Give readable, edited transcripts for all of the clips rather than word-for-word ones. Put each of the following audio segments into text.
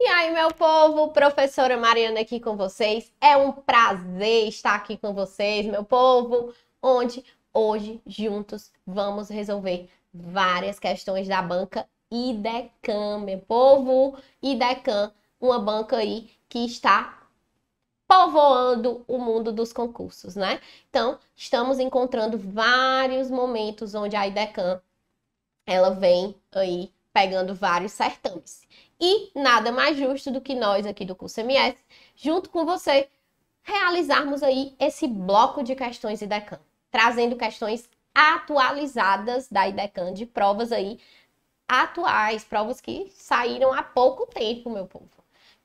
E aí, meu povo, professora Mariana aqui com vocês. É um prazer estar aqui com vocês, meu povo, onde hoje juntos vamos resolver várias questões da banca IDECAM, meu povo. IDECAM, uma banca aí que está povoando o mundo dos concursos, né? Então, estamos encontrando vários momentos onde a IDECAM, ela vem aí pegando vários certames. E nada mais justo do que nós aqui do curso MS, junto com você, realizarmos aí esse bloco de questões IDECAM, trazendo questões atualizadas da IDECAM, de provas aí atuais, provas que saíram há pouco tempo, meu povo.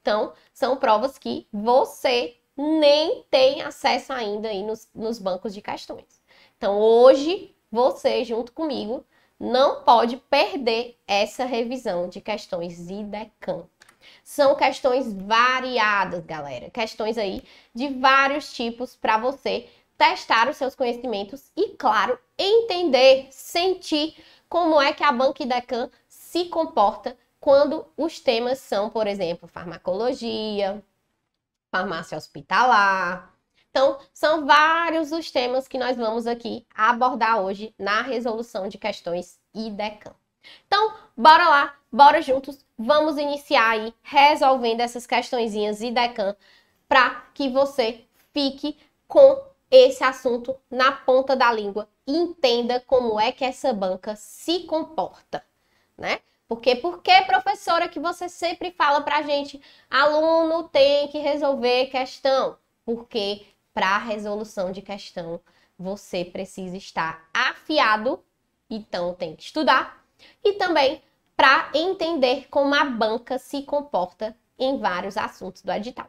Então, são provas que você nem tem acesso ainda aí nos bancos de questões. Então, hoje, você, junto comigo, não pode perder essa revisão de questões IDECAM. São questões variadas, galera. Questões aí de vários tipos para você testar os seus conhecimentos e, claro, entender, sentir como é que a banca IDECAM se comporta quando os temas são, por exemplo, farmacologia, farmácia hospitalar. Então, são vários os temas que nós vamos aqui abordar hoje na resolução de questões IDECAM. Então, bora lá, bora juntos, vamos iniciar aí resolvendo essas questõezinhas IDECAM para que você fique com esse assunto na ponta da língua e entenda como é que essa banca se comporta, né? Porque, professora, que você sempre fala pra gente, aluno tem que resolver questão? Porque para a resolução de questão, você precisa estar afiado, então tem que estudar. E também para entender como a banca se comporta em vários assuntos do edital.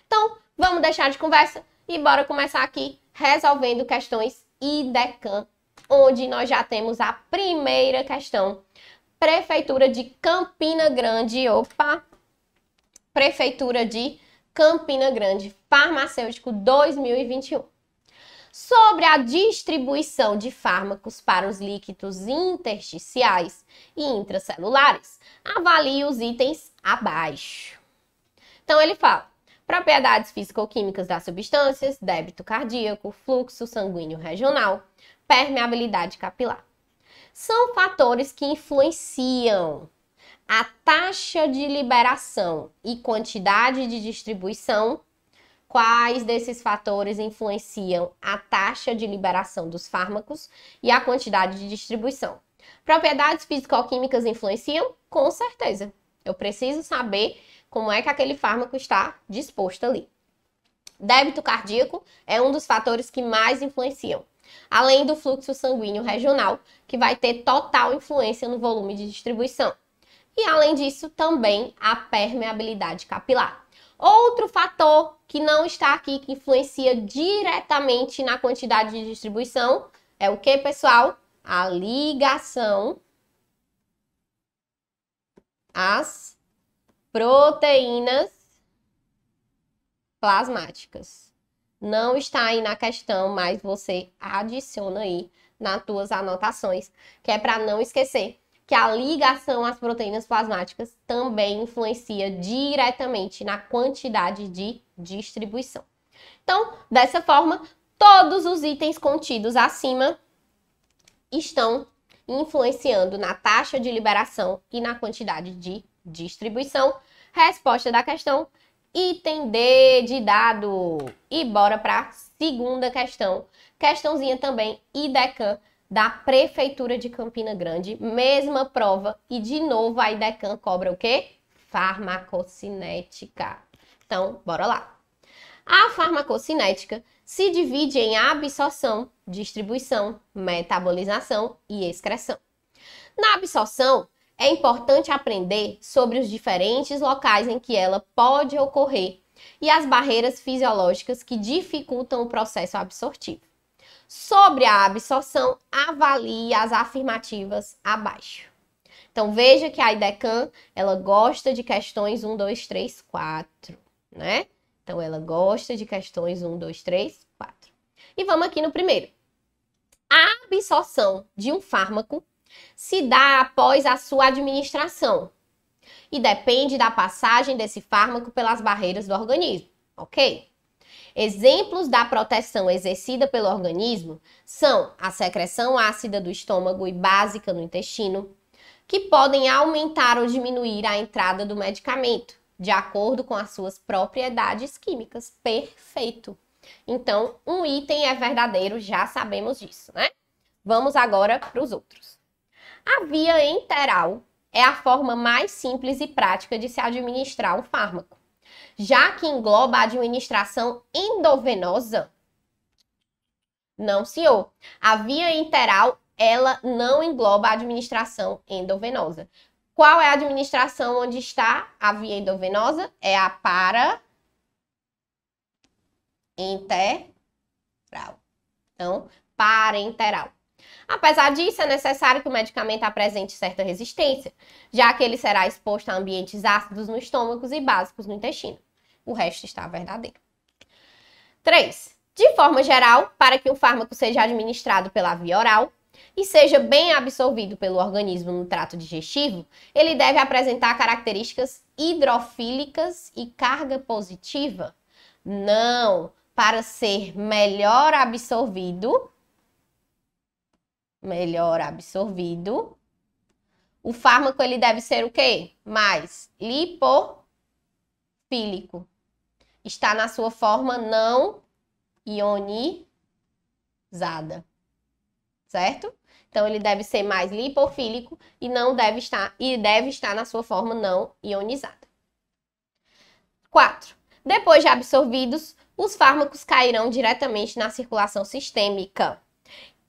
Então, vamos deixar de conversa e bora começar aqui resolvendo questões IDECAM, onde nós já temos a primeira questão. Prefeitura de Campina Grande, Prefeitura de Campina Grande, farmacêutico 2021. Sobre a distribuição de fármacos para os líquidos intersticiais e intracelulares, avalie os itens abaixo. Então, ele fala: propriedades físico-químicas das substâncias, débito cardíaco, fluxo sanguíneo regional, permeabilidade capilar. São fatores que influenciam a taxa de liberação e quantidade de distribuição. Quais desses fatores influenciam a taxa de liberação dos fármacos e a quantidade de distribuição? Propriedades físico-químicas influenciam? Com certeza. Eu preciso saber como é que aquele fármaco está disposto ali. Débito cardíaco é um dos fatores que mais influenciam, além do fluxo sanguíneo regional, que vai ter total influência no volume de distribuição. E, além disso, também a permeabilidade capilar. Outro fator que não está aqui, que influencia diretamente na quantidade de distribuição, é o que, pessoal? A ligação às proteínas plasmáticas. Não está aí na questão, mas você adiciona aí nas tuas anotações, que é para não esquecer que a ligação às proteínas plasmáticas também influencia diretamente na quantidade de distribuição. Então, dessa forma, todos os itens contidos acima estão influenciando na taxa de liberação e na quantidade de distribuição. Resposta da questão: item D de dado. E bora para a segunda questão. Questãozinha também, IDECAM, da Prefeitura de Campina Grande. Mesma prova e, de novo, a IDECAM cobra o quê? Farmacocinética. Então, bora lá. A farmacocinética se divide em absorção, distribuição, metabolização e excreção. Na absorção, é importante aprender sobre os diferentes locais em que ela pode ocorrer e as barreiras fisiológicas que dificultam o processo absortivo. Sobre a absorção, avalie as afirmativas abaixo. Então, veja que a IDECAM, ela gosta de questões 1, 2, 3, 4, né? Então, ela gosta de questões 1, 2, 3, 4. E vamos aqui no primeiro. A absorção de um fármaco se dá após a sua administração e depende da passagem desse fármaco pelas barreiras do organismo, ok? Exemplos da proteção exercida pelo organismo são a secreção ácida do estômago e básica no intestino, que podem aumentar ou diminuir a entrada do medicamento, de acordo com as suas propriedades químicas. Perfeito! Então, um item é verdadeiro, já sabemos disso, né? Vamos agora para os outros. A via enteral é a forma mais simples e prática de se administrar um fármaco, já que engloba a administração endovenosa. Não, senhor. A via enteral, ela não engloba a administração endovenosa. Qual é a administração onde está a via endovenosa? É a parenteral. Então, parenteral. Apesar disso, é necessário que o medicamento apresente certa resistência, já que ele será exposto a ambientes ácidos no estômago e básicos no intestino. O resto está verdadeiro. 3. De forma geral, para que um fármaco seja administrado pela via oral e seja bem absorvido pelo organismo no trato digestivo, ele deve apresentar características hidrofílicas e carga positiva? Não. Para ser melhor absorvido, o fármaco ele deve ser o quê? Mais lipofílico. Está na sua forma não ionizada. Certo? Então ele deve ser mais lipofílico e deve estar na sua forma não ionizada. 4. Depois de absorvidos, os fármacos cairão diretamente na circulação sistêmica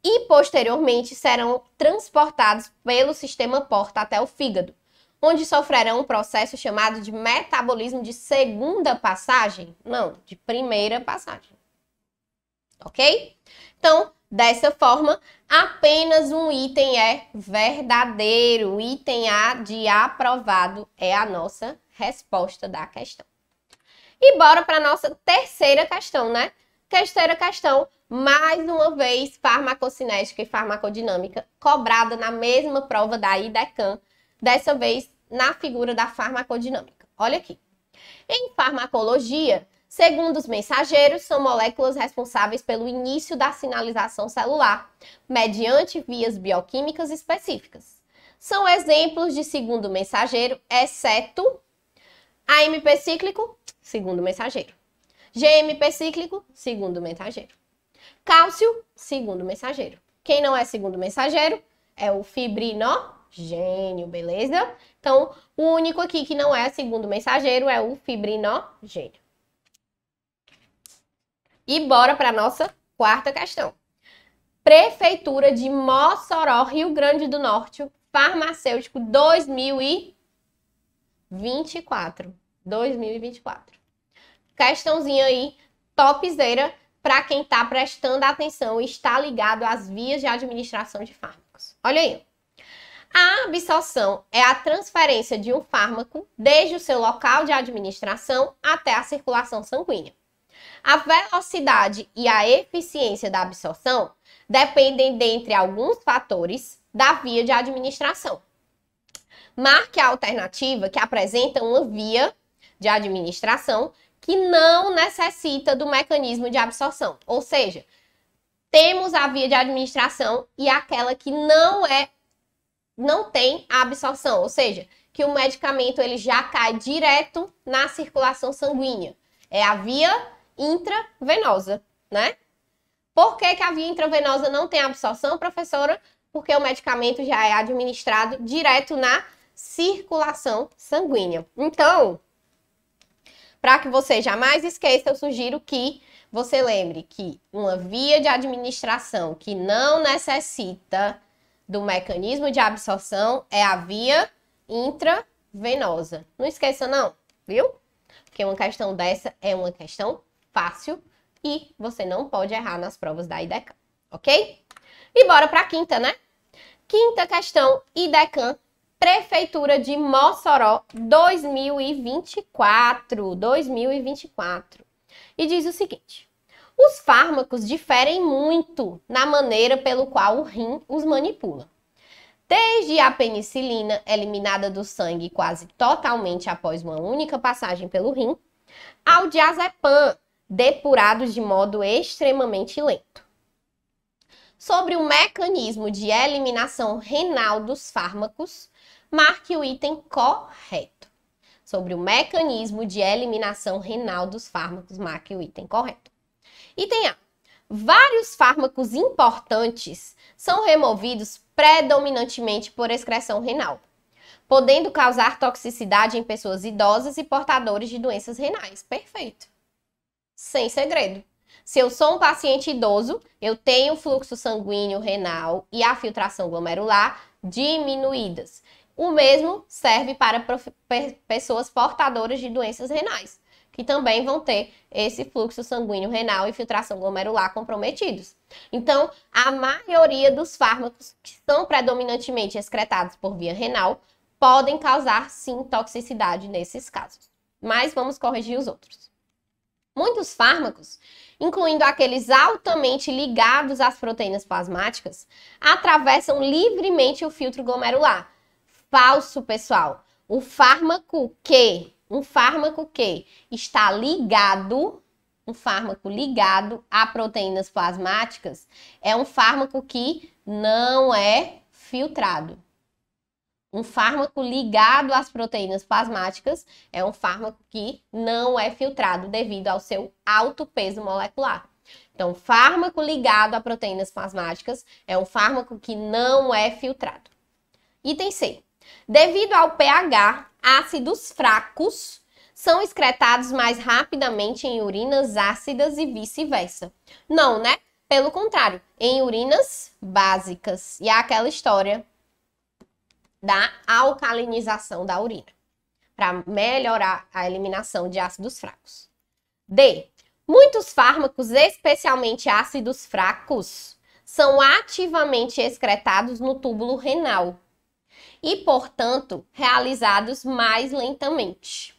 e posteriormente serão transportados pelo sistema porta até o fígado, onde sofrerão um processo chamado de metabolismo de segunda passagem? Não, de primeira passagem. Ok? Então, dessa forma, apenas um item é verdadeiro. O item A de aprovado é a nossa resposta da questão. E bora para a nossa terceira questão, né? Terceira questão, mais uma vez, farmacocinética e farmacodinâmica, cobrada na mesma prova da IDECAM, dessa vez na figura da farmacodinâmica. Olha aqui. Em farmacologia, segundo os mensageiros, são moléculas responsáveis pelo início da sinalização celular, mediante vias bioquímicas específicas. São exemplos de segundo mensageiro, exceto AMP cíclico, segundo mensageiro. GMP cíclico, segundo mensageiro. Cálcio, segundo mensageiro. Quem não é segundo mensageiro é o fibrinogênio, beleza? Então, o único aqui que não é segundo mensageiro é o fibrinogênio. E bora para a nossa quarta questão. Prefeitura de Mossoró, Rio Grande do Norte, farmacêutico 2024. 2024. Questãozinha aí, topzera, para quem está prestando atenção e está ligado às vias de administração de fármacos. Olha aí. A absorção é a transferência de um fármaco desde o seu local de administração até a circulação sanguínea. A velocidade e a eficiência da absorção dependem, dentre alguns fatores, da via de administração. Marque a alternativa que apresenta uma via de administração que não necessita do mecanismo de absorção. Ou seja, temos a via de administração e aquela que não tem a absorção, ou seja, que o medicamento ele já cai direto na circulação sanguínea. É a via intravenosa, né? Por que a via intravenosa não tem absorção, professora? Porque o medicamento já é administrado direto na circulação sanguínea. Então, para que você jamais esqueça, eu sugiro que você lembre que uma via de administração que não necessita do mecanismo de absorção é a via intravenosa. Não esqueça não, viu? Porque uma questão dessa é uma questão fácil e você não pode errar nas provas da IDECAM, ok? E bora para a quinta, né? Quinta questão, IDECAM, Prefeitura de Mossoró, 2024. E diz o seguinte: os fármacos diferem muito na maneira pelo qual o rim os manipula. Desde a penicilina, eliminada do sangue quase totalmente após uma única passagem pelo rim, ao diazepam, depurado de modo extremamente lento. Sobre o mecanismo de eliminação renal dos fármacos, marque o item correto. Sobre o mecanismo de eliminação renal dos fármacos, marque o item correto. Item A. Vários fármacos importantes são removidos predominantemente por excreção renal, podendo causar toxicidade em pessoas idosas e portadores de doenças renais. Perfeito. Sem segredo. Se eu sou um paciente idoso, eu tenho fluxo sanguíneo renal e a filtração glomerular diminuídas. O mesmo serve para pessoas portadoras de doenças renais, que também vão ter esse fluxo sanguíneo renal e filtração glomerular comprometidos. Então, a maioria dos fármacos que são predominantemente excretados por via renal podem causar, sim, toxicidade nesses casos. Mas vamos corrigir os outros. Muitos fármacos, incluindo aqueles altamente ligados às proteínas plasmáticas, atravessam livremente o filtro glomerular. Falso, pessoal. Um fármaco que está ligado, a proteínas plasmáticas, é um fármaco que não é filtrado. Um fármaco ligado às proteínas plasmáticas é um fármaco que não é filtrado devido ao seu alto peso molecular. Então, fármaco ligado a proteínas plasmáticas é um fármaco que não é filtrado. Item C. Devido ao pH, ácidos fracos são excretados mais rapidamente em urinas ácidas e vice-versa. Não, né? Pelo contrário, em urinas básicas. E é aquela história da alcalinização da urina, para melhorar a eliminação de ácidos fracos. D. Muitos fármacos, especialmente ácidos fracos, são ativamente excretados no túbulo renal e, portanto, realizados mais lentamente.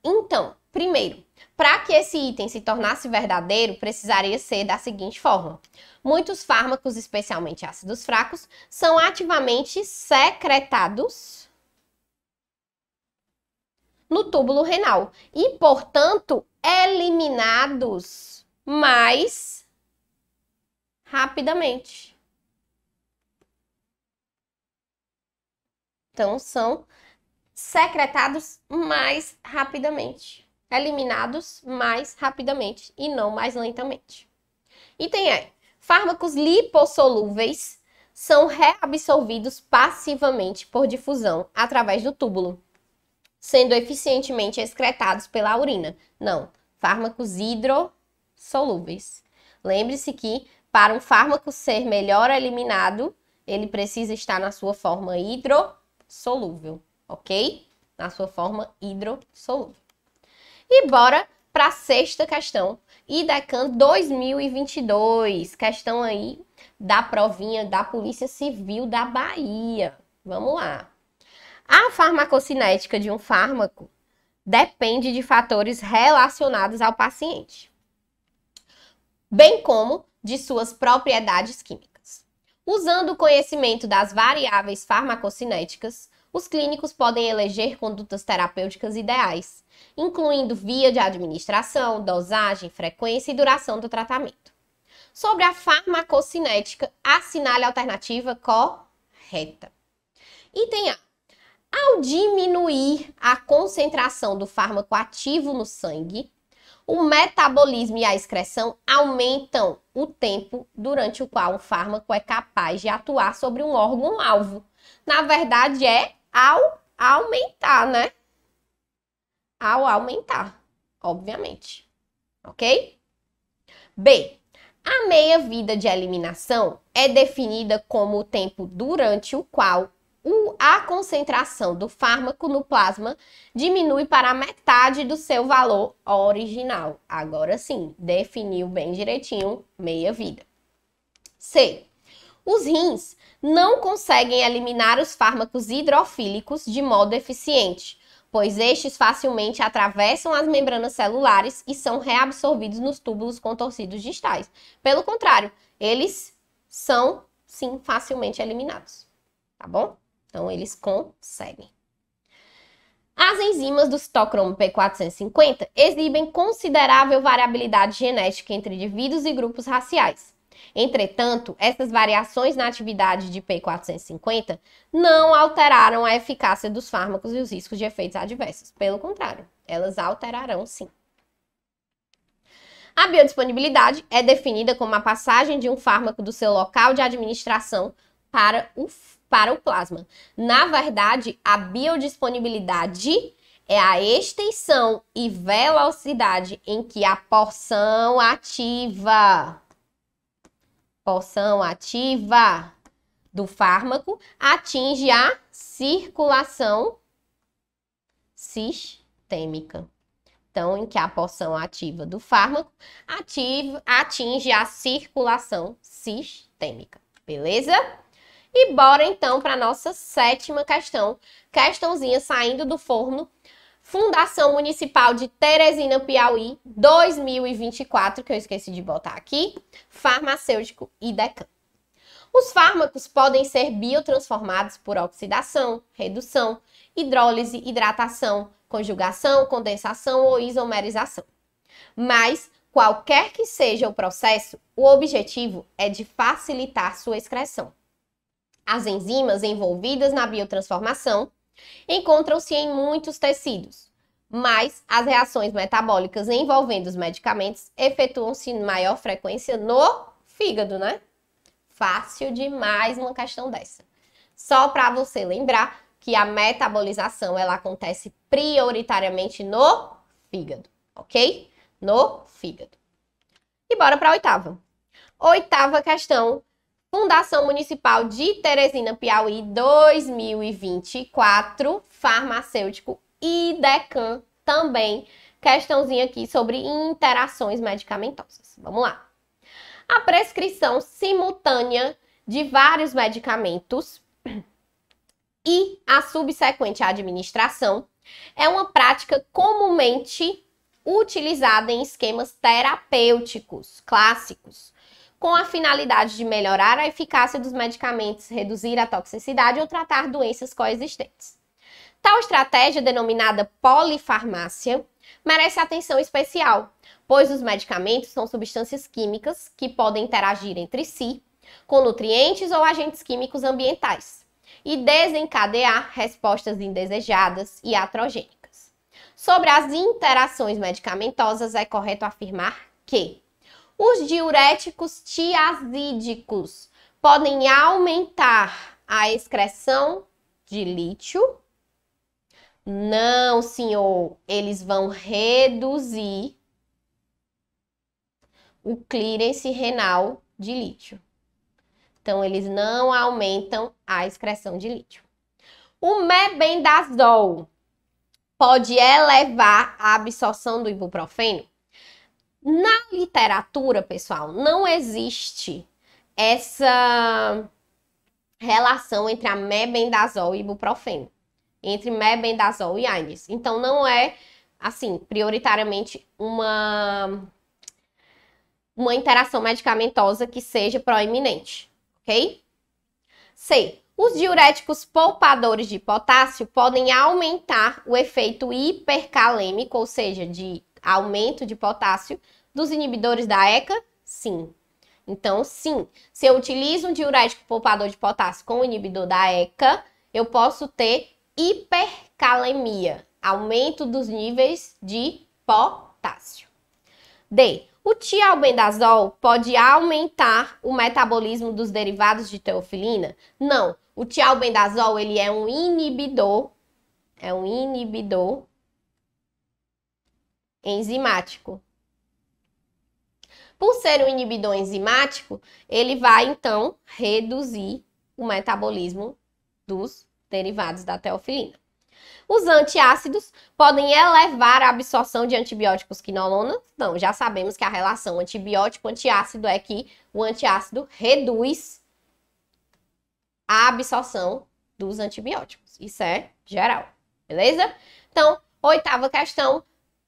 Então, primeiro, para que esse item se tornasse verdadeiro, precisaria ser da seguinte forma: muitos fármacos, especialmente ácidos fracos, são ativamente secretados no túbulo renal e, portanto, eliminados mais rapidamente. Então, são secretados mais rapidamente, eliminados mais rapidamente e não mais lentamente. Item E. Fármacos lipossolúveis são reabsorvidos passivamente por difusão através do túbulo, sendo eficientemente excretados pela urina. Não, fármacos hidrossolúveis. Lembre-se que para um fármaco ser melhor eliminado, ele precisa estar na sua forma hidrossolúvel, ok? Na sua forma hidrossolúvel. E bora para a sexta questão, IDECAM 2022, questão aí da provinha da Polícia Civil da Bahia. Vamos lá. A farmacocinética de um fármaco depende de fatores relacionados ao paciente, bem como de suas propriedades químicas. Usando o conhecimento das variáveis farmacocinéticas, os clínicos podem eleger condutas terapêuticas ideais, incluindo via de administração, dosagem, frequência e duração do tratamento. Sobre a farmacocinética, assinale a alternativa correta. Item A. Ao diminuir a concentração do fármaco ativo no sangue, o metabolismo e a excreção aumentam o tempo durante o qual o fármaco é capaz de atuar sobre um órgão-alvo. Na verdade, é ao aumentar, né? Ao aumentar, obviamente. Ok? B. A meia-vida de eliminação é definida como o tempo durante o qual a concentração do fármaco no plasma diminui para a metade do seu valor original. Agora sim, definiu bem direitinho meia-vida. C. Os rins não conseguem eliminar os fármacos hidrofílicos de modo eficiente, pois estes facilmente atravessam as membranas celulares e são reabsorvidos nos túbulos contorcidos distais. Pelo contrário, eles são, sim, facilmente eliminados. Tá bom? Então, eles conseguem. As enzimas do citocromo P450 exibem considerável variabilidade genética entre indivíduos e grupos raciais. Entretanto, essas variações na atividade de P450 não alteraram a eficácia dos fármacos e os riscos de efeitos adversos. Pelo contrário, elas alterarão sim. A biodisponibilidade é definida como a passagem de um fármaco do seu local de administração para o plasma. Na verdade, a biodisponibilidade é a extensão e velocidade em que a porção ativa do fármaco atinge a circulação sistêmica. Então, em que a porção ativa do fármaco atinge a circulação sistêmica. Beleza? E bora então para a nossa 7ª questão. Questãozinha saindo do forno. Fundação Municipal de Teresina, Piauí, 2024, que eu esqueci de botar aqui. Farmacêutico IDECAM. Os fármacos podem ser biotransformados por oxidação, redução, hidrólise, hidratação, conjugação, condensação ou isomerização. Mas, qualquer que seja o processo, o objetivo é de facilitar sua excreção. As enzimas envolvidas na biotransformação encontram-se em muitos tecidos, mas as reações metabólicas envolvendo os medicamentos efetuam-se em maior frequência no fígado, né? Fácil demais uma questão dessa. Só para você lembrar que a metabolização ela acontece prioritariamente no fígado, ok? No fígado. E bora para a 8ª. 8ª questão. Fundação Municipal de Teresina, Piauí, 2024, farmacêutico IDECAM também. Questãozinha aqui sobre interações medicamentosas. Vamos lá. A prescrição simultânea de vários medicamentos e a subsequente administração é uma prática comumente utilizada em esquemas terapêuticos clássicos, com a finalidade de melhorar a eficácia dos medicamentos, reduzir a toxicidade ou tratar doenças coexistentes. Tal estratégia, denominada polifarmácia, merece atenção especial, pois os medicamentos são substâncias químicas que podem interagir entre si com nutrientes ou agentes químicos ambientais e desencadear respostas indesejadas e iatrogênicas. Sobre as interações medicamentosas, é correto afirmar que os diuréticos tiazídicos podem aumentar a excreção de lítio? Não, senhor. Eles vão reduzir o clearance renal de lítio. Então, eles não aumentam a excreção de lítio. O mebendazol pode elevar a absorção do ibuprofeno? Na literatura, pessoal, não existe essa relação entre a mebendazol e ibuprofeno, entre mebendazol e AINES. Então, não é, assim, prioritariamente uma interação medicamentosa que seja proeminente, ok? C. Os diuréticos poupadores de potássio podem aumentar o efeito hipercalêmico, ou seja, de aumento de potássio, dos inibidores da ECA? Sim. Então, sim. Se eu utilizo um diurético poupador de potássio com o inibidor da ECA, eu posso ter hipercalemia, aumento dos níveis de potássio. D. O tialbendazol pode aumentar o metabolismo dos derivados de teofilina? Não. O tialbendazol, ele é um inibidor enzimático. Por ser um inibidor enzimático, ele vai, então, reduzir o metabolismo dos derivados da teofilina. Os antiácidos podem elevar a absorção de antibióticos quinolonas? Não, já sabemos que a relação antibiótico-antiácido é que o antiácido reduz a absorção dos antibióticos. Isso é geral, beleza? Então, 8ª questão,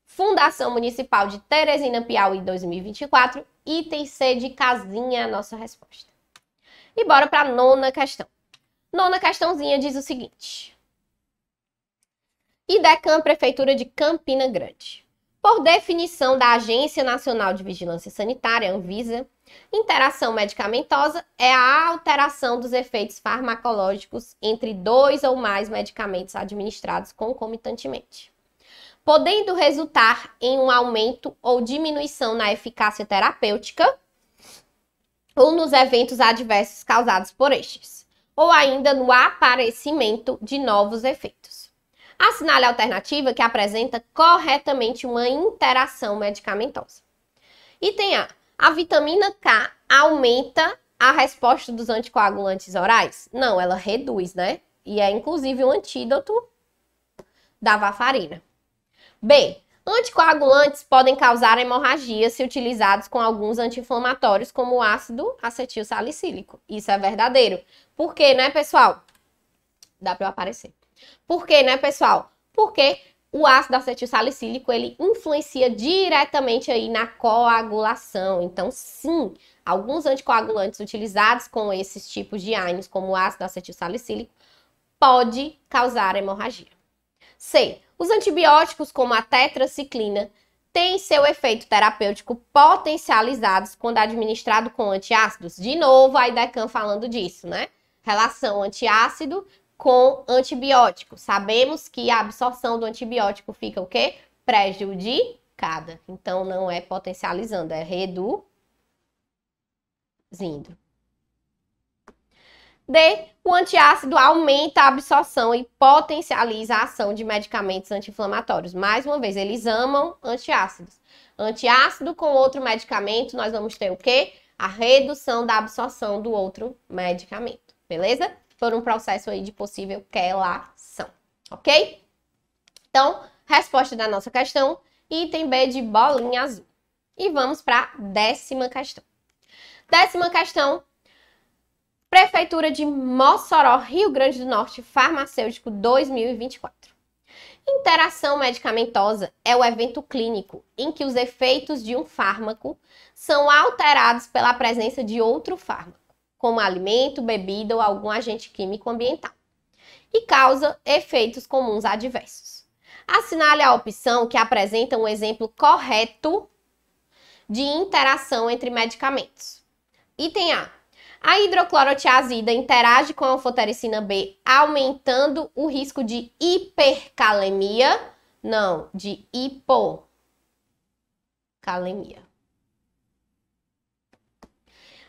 Fundação Municipal de Teresina, Piauí, 2024, item C de casinha, a nossa resposta. E bora para a 9ª questão. 9ª questãozinha diz o seguinte: IDECAM, Prefeitura de Campina Grande. Por definição da Agência Nacional de Vigilância Sanitária, Anvisa, interação medicamentosa é a alteração dos efeitos farmacológicos entre 2 ou mais medicamentos administrados concomitantemente, podendo resultar em um aumento ou diminuição na eficácia terapêutica ou nos eventos adversos causados por estes, ou ainda no aparecimento de novos efeitos. Assinale a alternativa que apresenta corretamente uma interação medicamentosa. Item A. A vitamina K aumenta a resposta dos anticoagulantes orais? Não, ela reduz, né? E é inclusive um antídoto da varfarina. B. Anticoagulantes podem causar hemorragia se utilizados com alguns anti-inflamatórios, como o ácido acetil salicílico. Isso é verdadeiro. Por quê, né, pessoal? Dá para eu aparecer. Por quê, né, pessoal? Porque o ácido acetil salicílico, ele influencia diretamente aí na coagulação. Então, sim, alguns anticoagulantes utilizados com esses tipos de AINES, como o ácido acetil salicílico, pode causar hemorragia. C. Os antibióticos, como a tetraciclina, têm seu efeito terapêutico potencializados quando administrado com antiácidos. De novo, a IDECAM falando disso, né? Relação antiácido com antibiótico. Sabemos que a absorção do antibiótico fica o quê? Prejudicada. Então, não é potencializando, é reduzindo. D. O antiácido aumenta a absorção e potencializa a ação de medicamentos anti-inflamatórios. Mais uma vez, eles amam antiácidos. Antiácido com outro medicamento, nós vamos ter o quê? A redução da absorção do outro medicamento. Beleza? Por um processo aí de possível quelação, ok? Então, resposta da nossa questão, item B de bolinha azul. E vamos para a 10ª questão. 10ª questão, Prefeitura de Mossoró, Rio Grande do Norte, farmacêutico 2024. Interação medicamentosa é o evento clínico em que os efeitos de um fármaco são alterados pela presença de outro fármaco, como alimento, bebida ou algum agente químico ambiental, e causa efeitos comuns adversos. Assinale a opção que apresenta um exemplo correto de interação entre medicamentos. Item A. A hidroclorotiazida interage com a anfotericina B, aumentando o risco de hipercalemia? Não, de hipocalemia.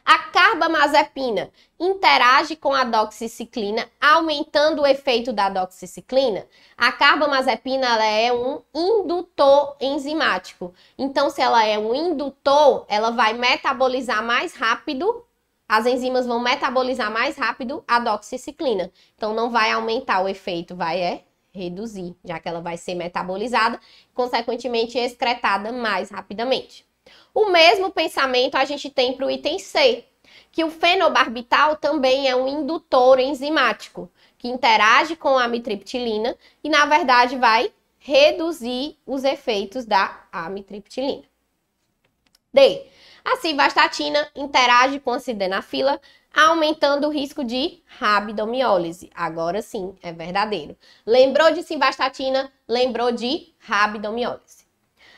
A carbamazepina interage com a doxiciclina, aumentando o efeito da doxiciclina? A carbamazepina ela é um indutor enzimático. Então, se ela é um indutor, ela vai metabolizar mais rápido, as enzimas vão metabolizar mais rápido a doxiciclina. Então, não vai aumentar o efeito, vai reduzir, já que ela vai ser metabolizada, consequentemente excretada mais rapidamente. O mesmo pensamento a gente tem para o item C, que o fenobarbital também é um indutor enzimático, que interage com a amitriptilina e, na verdade, vai reduzir os efeitos da amitriptilina. D. A simvastatina interage com a sildenafila, aumentando o risco de rabdomiólise. Agora sim, é verdadeiro. Lembrou de simvastatina, lembrou de rabdomiólise.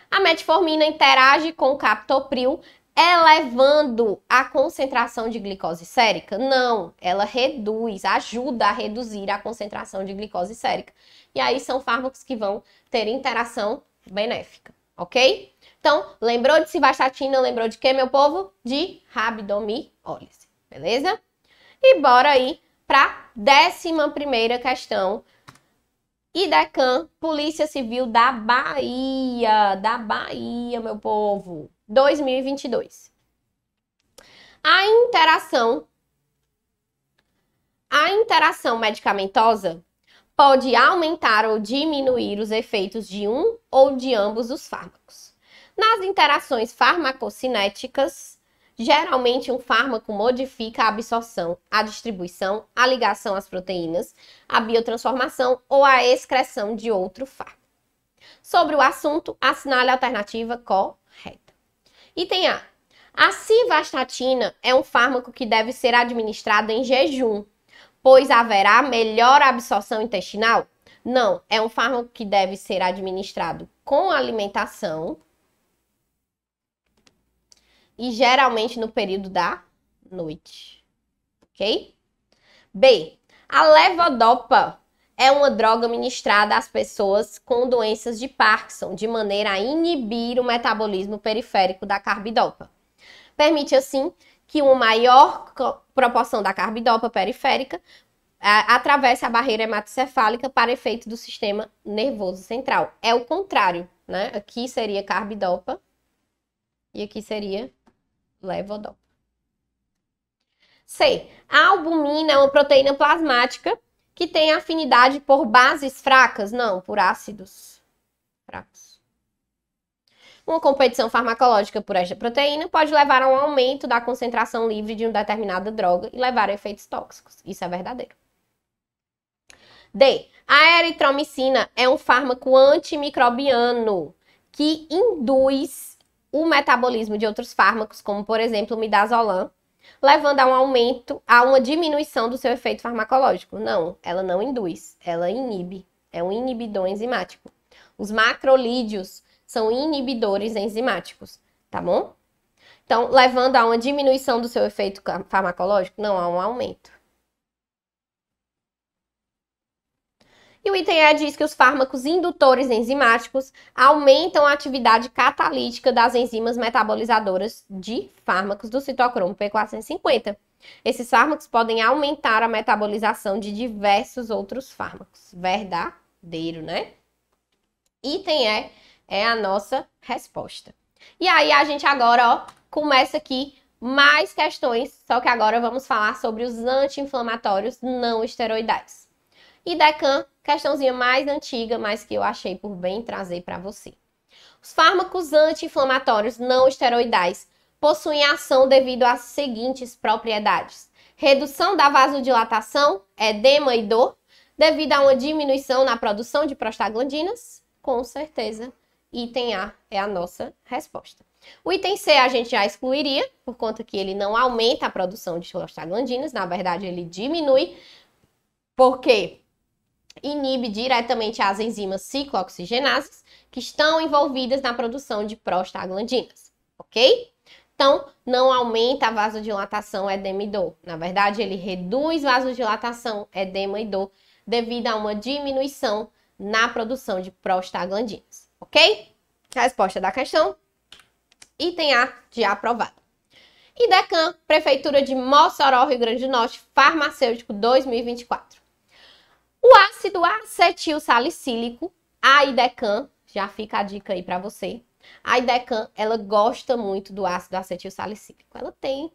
A metformina interage com o captopril, elevando a concentração de glicose sérica? Não, ela reduz, ajuda a reduzir a concentração de glicose sérica. E aí são fármacos que vão ter interação benéfica, ok? Então, lembrou de simvastatina, lembrou de quê, meu povo? De rabdomiólise, beleza? E bora aí para 11ª questão. IDECAM, Polícia Civil da Bahia, meu povo, 2022. A interação medicamentosa pode aumentar ou diminuir os efeitos de um ou de ambos os fármacos. Nas interações farmacocinéticas, geralmente um fármaco modifica a absorção, a distribuição, a ligação às proteínas, a biotransformação ou a excreção de outro fármaco. Sobre o assunto, assinale a alternativa correta. Item A. A simvastatina é um fármaco que deve ser administrado em jejum, pois haverá melhor absorção intestinal? Não, é um fármaco que deve ser administrado com alimentação e geralmente no período da noite, ok? B. A levodopa é uma droga ministrada às pessoas com doenças de Parkinson, de maneira a inibir o metabolismo periférico da carbidopa. Permite, assim, que uma maior proporção da carbidopa periférica atravesse a barreira hematocefálica para efeito do sistema nervoso central. É o contrário, né? Aqui seria carbidopa e aqui seria levodopa. C. A albumina é uma proteína plasmática que tem afinidade por bases fracas? Não, por ácidos fracos. Uma competição farmacológica por esta proteína pode levar a um aumento da concentração livre de uma determinada droga e levar a efeitos tóxicos. Isso é verdadeiro. D. A eritromicina é um fármaco antimicrobiano que induz o metabolismo de outros fármacos, como por exemplo o midazolam, levando a um aumento, a uma diminuição do seu efeito farmacológico. Não, ela não induz, ela inibe. É um inibidor enzimático. Os macrolídeos são inibidores enzimáticos, tá bom? Então, levando a uma diminuição do seu efeito farmacológico, não há um aumento. E o item E diz que os fármacos indutores enzimáticos aumentam a atividade catalítica das enzimas metabolizadoras de fármacos do citocromo P450. Esses fármacos podem aumentar a metabolização de diversos outros fármacos. Verdadeiro, né? Item E é a nossa resposta. E aí a gente agora, ó, começa aqui mais questões, só que agora vamos falar sobre os anti-inflamatórios não esteroidais. IDECAM, questãozinha mais antiga, mas que eu achei por bem trazer para você. Os fármacos anti-inflamatórios não esteroidais possuem ação devido às seguintes propriedades: redução da vasodilatação, edema e dor, devido a uma diminuição na produção de prostaglandinas? Com certeza, item A é a nossa resposta. O item C a gente já excluiria, por conta que ele não aumenta a produção de prostaglandinas, na verdade ele diminui, porque inibe diretamente as enzimas ciclooxigenases que estão envolvidas na produção de prostaglandinas, ok? Então, não aumenta a vasodilatação, edema e dor. Na verdade, ele reduz vasodilatação, edema e dor devido a uma diminuição na produção de prostaglandinas, ok? Resposta da questão, item A de aprovado. IDECAM, Prefeitura de Mossoró, Rio Grande do Norte, farmacêutico 2024. O ácido acetil salicílico, a IDECAM, já fica a dica aí para você. A IDECAM, ela gosta muito do ácido acetil salicílico. Ela tem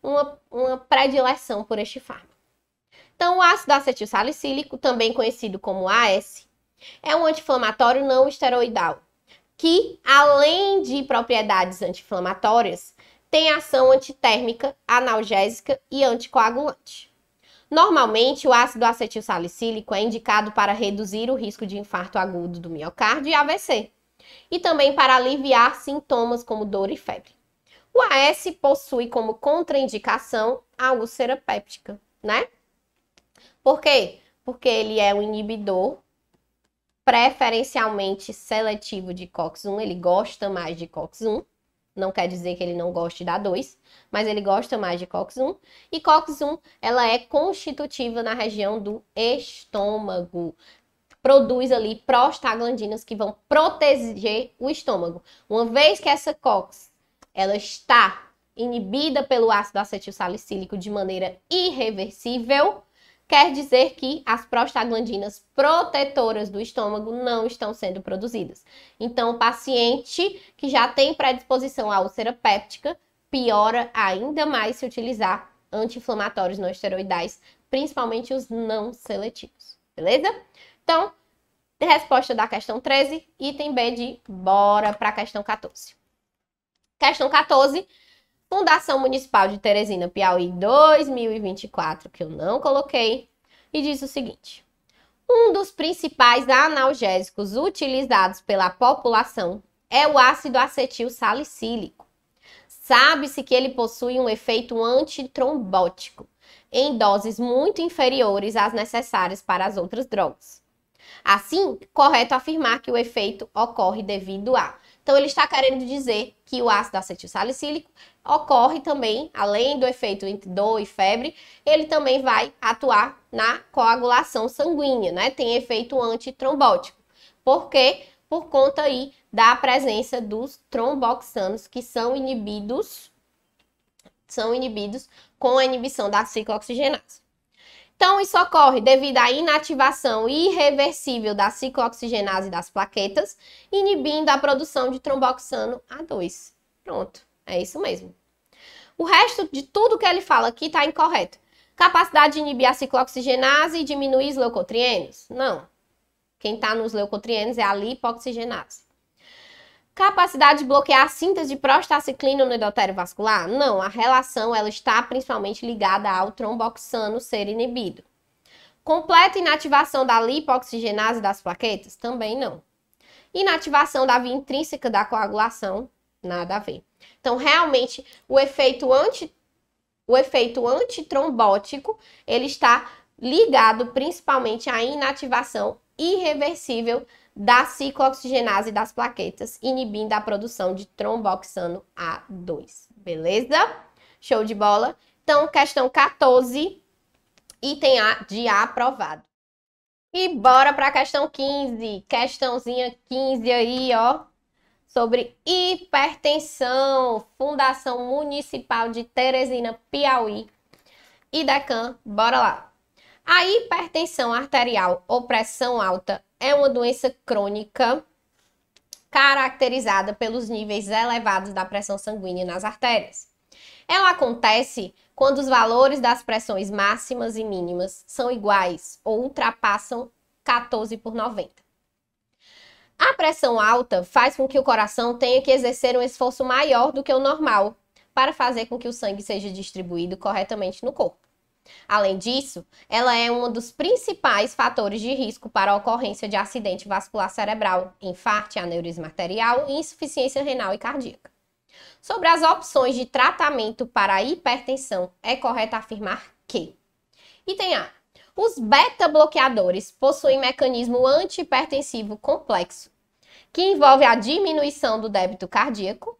uma predileção por este fármaco. Então, o ácido acetil salicílico, também conhecido como AS, é um anti-inflamatório não esteroidal, que, além de propriedades anti-inflamatórias, tem ação antitérmica, analgésica e anticoagulante. Normalmente, o ácido acetil salicílico é indicado para reduzir o risco de infarto agudo do miocárdio e AVC, e também para aliviar sintomas como dor e febre. O AS possui como contraindicação a úlcera péptica, né? Por quê? Porque ele é um inibidor preferencialmente seletivo de COX-1, ele gosta mais de COX-1, não quer dizer que ele não goste da 2, mas ele gosta mais de COX-1. E COX-1, ela é constitutiva na região do estômago. Produz ali prostaglandinas que vão proteger o estômago. Uma vez que essa COX, ela está inibida pelo ácido acetilsalicílico de maneira irreversível, quer dizer que as prostaglandinas protetoras do estômago não estão sendo produzidas. Então, o paciente que já tem predisposição à úlcera péptica, piora ainda mais se utilizar anti-inflamatórios não esteroidais, principalmente os não seletivos. Beleza? Então, resposta da questão 13, item B de bora para a questão 14. Questão 14, Fundação Municipal de Teresina, Piauí 2024, que eu não coloquei, e diz o seguinte: um dos principais analgésicos utilizados pela população é o ácido acetil salicílico. Sabe-se que ele possui um efeito antitrombótico em doses muito inferiores às necessárias para as outras drogas. Assim, correto afirmar que o efeito ocorre devido a... Então, ele está querendo dizer que o ácido acetilsalicílico ocorre também, além do efeito entre dor e febre, ele também vai atuar na coagulação sanguínea, né? Tem efeito antitrombótico. Por quê? Por conta aí da presença dos tromboxanos, que são inibidos com a inibição da ciclooxigenase. Então, isso ocorre devido à inativação irreversível da ciclooxigenase das plaquetas, inibindo a produção de tromboxano A2. Pronto, é isso mesmo. O resto de tudo que ele fala aqui está incorreto. Capacidade de inibir a ciclooxigenase e diminuir os leucotrienos? Não. Quem está nos leucotrienos é a lipoxigenase. Capacidade de bloquear a síntese de prostaciclina no endotélio vascular? Não, a relação ela está principalmente ligada ao tromboxano ser inibido. Completa inativação da lipoxigenase das plaquetas? Também não. Inativação da via intrínseca da coagulação? Nada a ver. Então, realmente, o efeito antitrombótico, ele está ligado principalmente à inativação irreversível da ciclooxigenase das plaquetas, inibindo a produção de tromboxano A2. Beleza? Show de bola? Então, questão 14, item A de aprovado. E bora para a questão 15. Questãozinha 15 aí, ó, sobre hipertensão. Fundação Municipal de Teresina, Piauí. IDECAM, bora lá. A hipertensão arterial ou pressão alta é uma doença crônica caracterizada pelos níveis elevados da pressão sanguínea nas artérias. Ela acontece quando os valores das pressões máximas e mínimas são iguais ou ultrapassam 14/90. A pressão alta faz com que o coração tenha que exercer um esforço maior do que o normal para fazer com que o sangue seja distribuído corretamente no corpo. Além disso, ela é um dos principais fatores de risco para a ocorrência de acidente vascular cerebral, infarto, aneurisma arterial e insuficiência renal e cardíaca. Sobre as opções de tratamento para a hipertensão, é correto afirmar que: item A. Os beta-bloqueadores possuem mecanismo antihipertensivo complexo, que envolve a diminuição do débito cardíaco,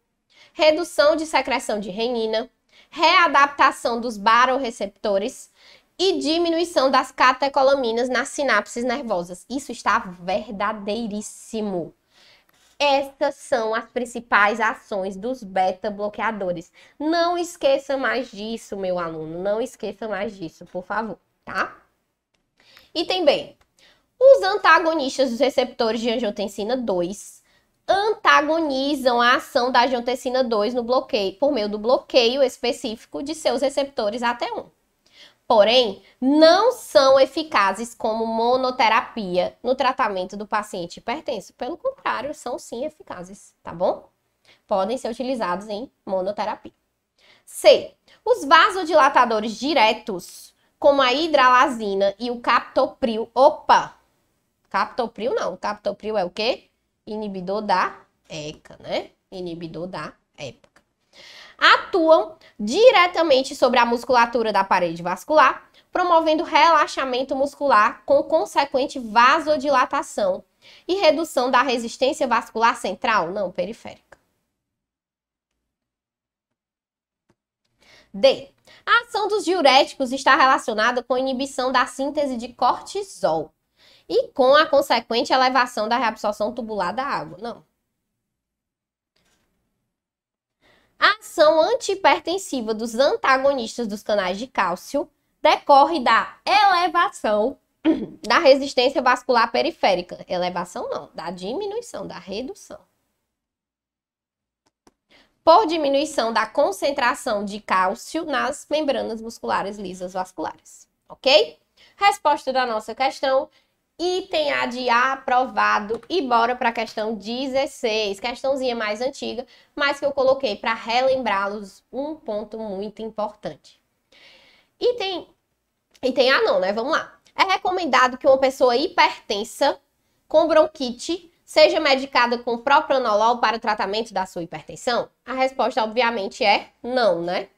redução de secreção de renina, readaptação dos barorreceptores e diminuição das catecolaminas nas sinapses nervosas. Isso está verdadeiríssimo. Essas são as principais ações dos beta-bloqueadores. Não esqueça mais disso, meu aluno. Não esqueça mais disso, por favor, tá? Item B. Os antagonistas dos receptores de angiotensina 2 antagonizam a ação da angiotensina 2 no bloqueio, por meio do bloqueio específico de seus receptores AT1. Porém, não são eficazes como monoterapia no tratamento do paciente hipertenso. Pelo contrário, são sim eficazes, tá bom? Podem ser utilizados em monoterapia. C. Os vasodilatadores diretos, como a hidralazina e o captopril. Opa! Captopril não. Captopril é o quê? Inibidor da ECA, né? Inibidor da ECA. Atuam diretamente sobre a musculatura da parede vascular, promovendo relaxamento muscular com consequente vasodilatação e redução da resistência vascular central, não periférica. D. A ação dos diuréticos está relacionada com a inibição da síntese de cortisol e com a consequente elevação da reabsorção tubular da água. Não. A ação antihipertensiva dos antagonistas dos canais de cálcio decorre da elevação da resistência vascular periférica. Elevação não, da diminuição, da redução. Por diminuição da concentração de cálcio nas membranas musculares lisas vasculares. Ok? Resposta da nossa questão. Item A de A aprovado e bora para a questão 16, questãozinha mais antiga, mas que eu coloquei para relembrá-los um ponto muito importante. Item A não, né? Vamos lá. É recomendado que uma pessoa hipertensa com bronquite seja medicada com propranolol para o tratamento da sua hipertensão? A resposta, obviamente, é não, né?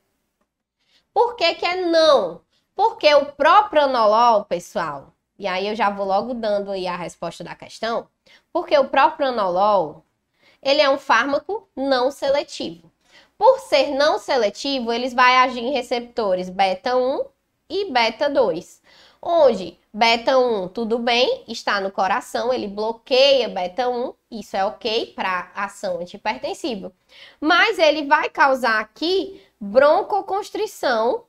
Por que que é não? Porque o propranolol, pessoal, e aí eu já vou logo dando aí a resposta da questão, porque o propranolol, ele é um fármaco não seletivo. Por ser não seletivo, ele vai agir em receptores beta 1 e beta 2. Onde beta 1, tudo bem, está no coração, ele bloqueia beta 1, isso é ok para ação antihipertensiva. Mas ele vai causar aqui broncoconstrição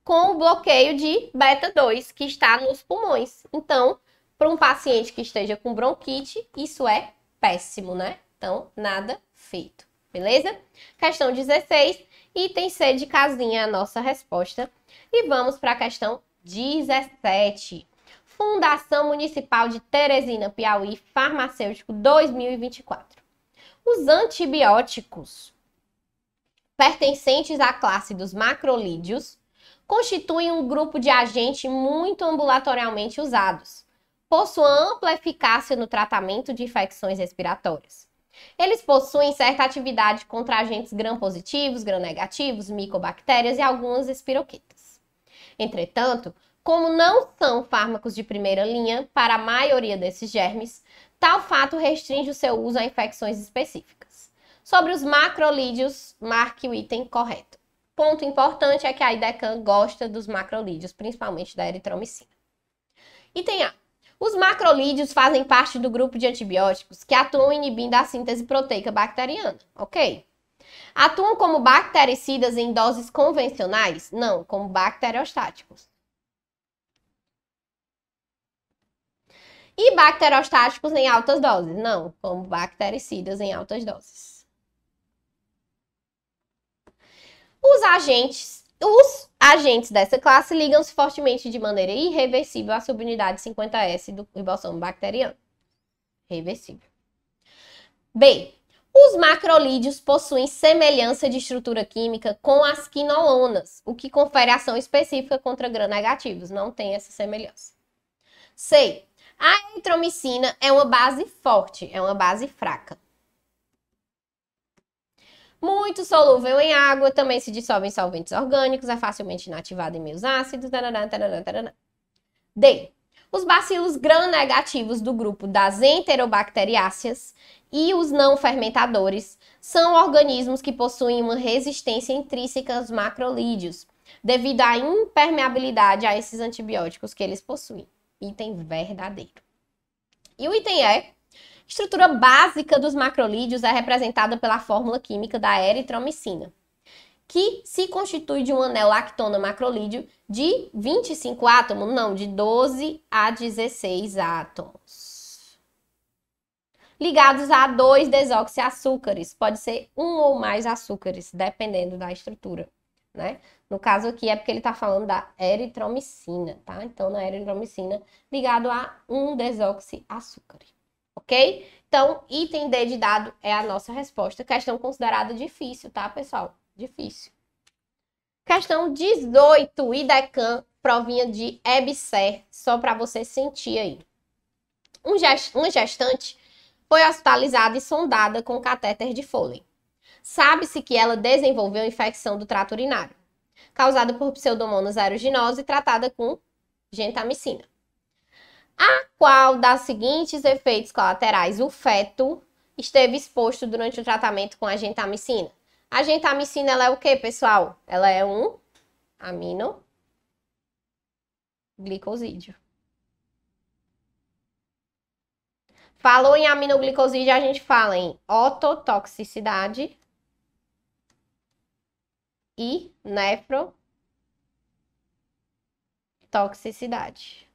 com o bloqueio de beta 2, que está nos pulmões. Então, para um paciente que esteja com bronquite, isso é péssimo, né? Então, nada feito, beleza? Questão 16, item C de casinha, a nossa resposta. E vamos para a questão 17. Fundação Municipal de Teresina, Piauí, Farmacêutico 2024. Os antibióticos pertencentes à classe dos macrolídeos constituem um grupo de agentes muito ambulatorialmente usados. Possuem ampla eficácia no tratamento de infecções respiratórias. Eles possuem certa atividade contra agentes gram-positivos, gram-negativos, micobactérias e algumas espiroquetas. Entretanto, como não são fármacos de primeira linha para a maioria desses germes, tal fato restringe o seu uso a infecções específicas. Sobre os macrolídeos, marque o item correto. Ponto importante é que a IDECAN gosta dos macrolídeos, principalmente da eritromicina. Item A. Os macrolídeos fazem parte do grupo de antibióticos que atuam inibindo a síntese proteica bacteriana, ok? Atuam como bactericidas em doses convencionais? Não, como bacteriostáticos. E bacteriostáticos em altas doses? Não, como bactericidas em altas doses. Os agentes dessa classe ligam-se fortemente de maneira irreversível à subunidade 50S do ribossomo bacteriano. Reversível. B. Os macrolídeos possuem semelhança de estrutura química com as quinolonas, o que confere ação específica contra gram-negativos. Não tem essa semelhança. C. A eritromicina é uma base forte, é uma base fraca. Muito solúvel em água, também se dissolve em solventes orgânicos, é facilmente inativado em meios ácidos. D. Os bacilos gram-negativos do grupo das enterobacteriáceas e os não fermentadores são organismos que possuem uma resistência intrínseca aos macrolídeos, devido à impermeabilidade a esses antibióticos que eles possuem. Item verdadeiro. E o item E. Estrutura básica dos macrolídeos é representada pela fórmula química da eritromicina, que se constitui de um anel lactona macrolídeo de 25 átomos, não, de 12 a 16 átomos. Ligados a 2 desoxiaçúcares, pode ser um ou mais açúcares, dependendo da estrutura, né? No caso aqui é porque ele está falando da eritromicina, tá? Então, na eritromicina, ligado a um desoxiaçúcar. Ok? Então, item D de dado é a nossa resposta. Questão considerada difícil, tá, pessoal? Difícil. Questão 18, IDECAN, provinha de EBSER, só para você sentir aí. Uma gestante foi hospitalizada e sondada com catéter de Foley. Sabe-se que ela desenvolveu infecção do trato urinário, causada por Pseudomonas aeruginosa e tratada com gentamicina. A qual das seguintes efeitos colaterais o feto esteve exposto durante o tratamento com a gentamicina. A gentamicina, ela é o quê, pessoal? Ela é um aminoglicosídeo. Falou em aminoglicosídeo, a gente fala em ototoxicidade e nefrotoxicidade.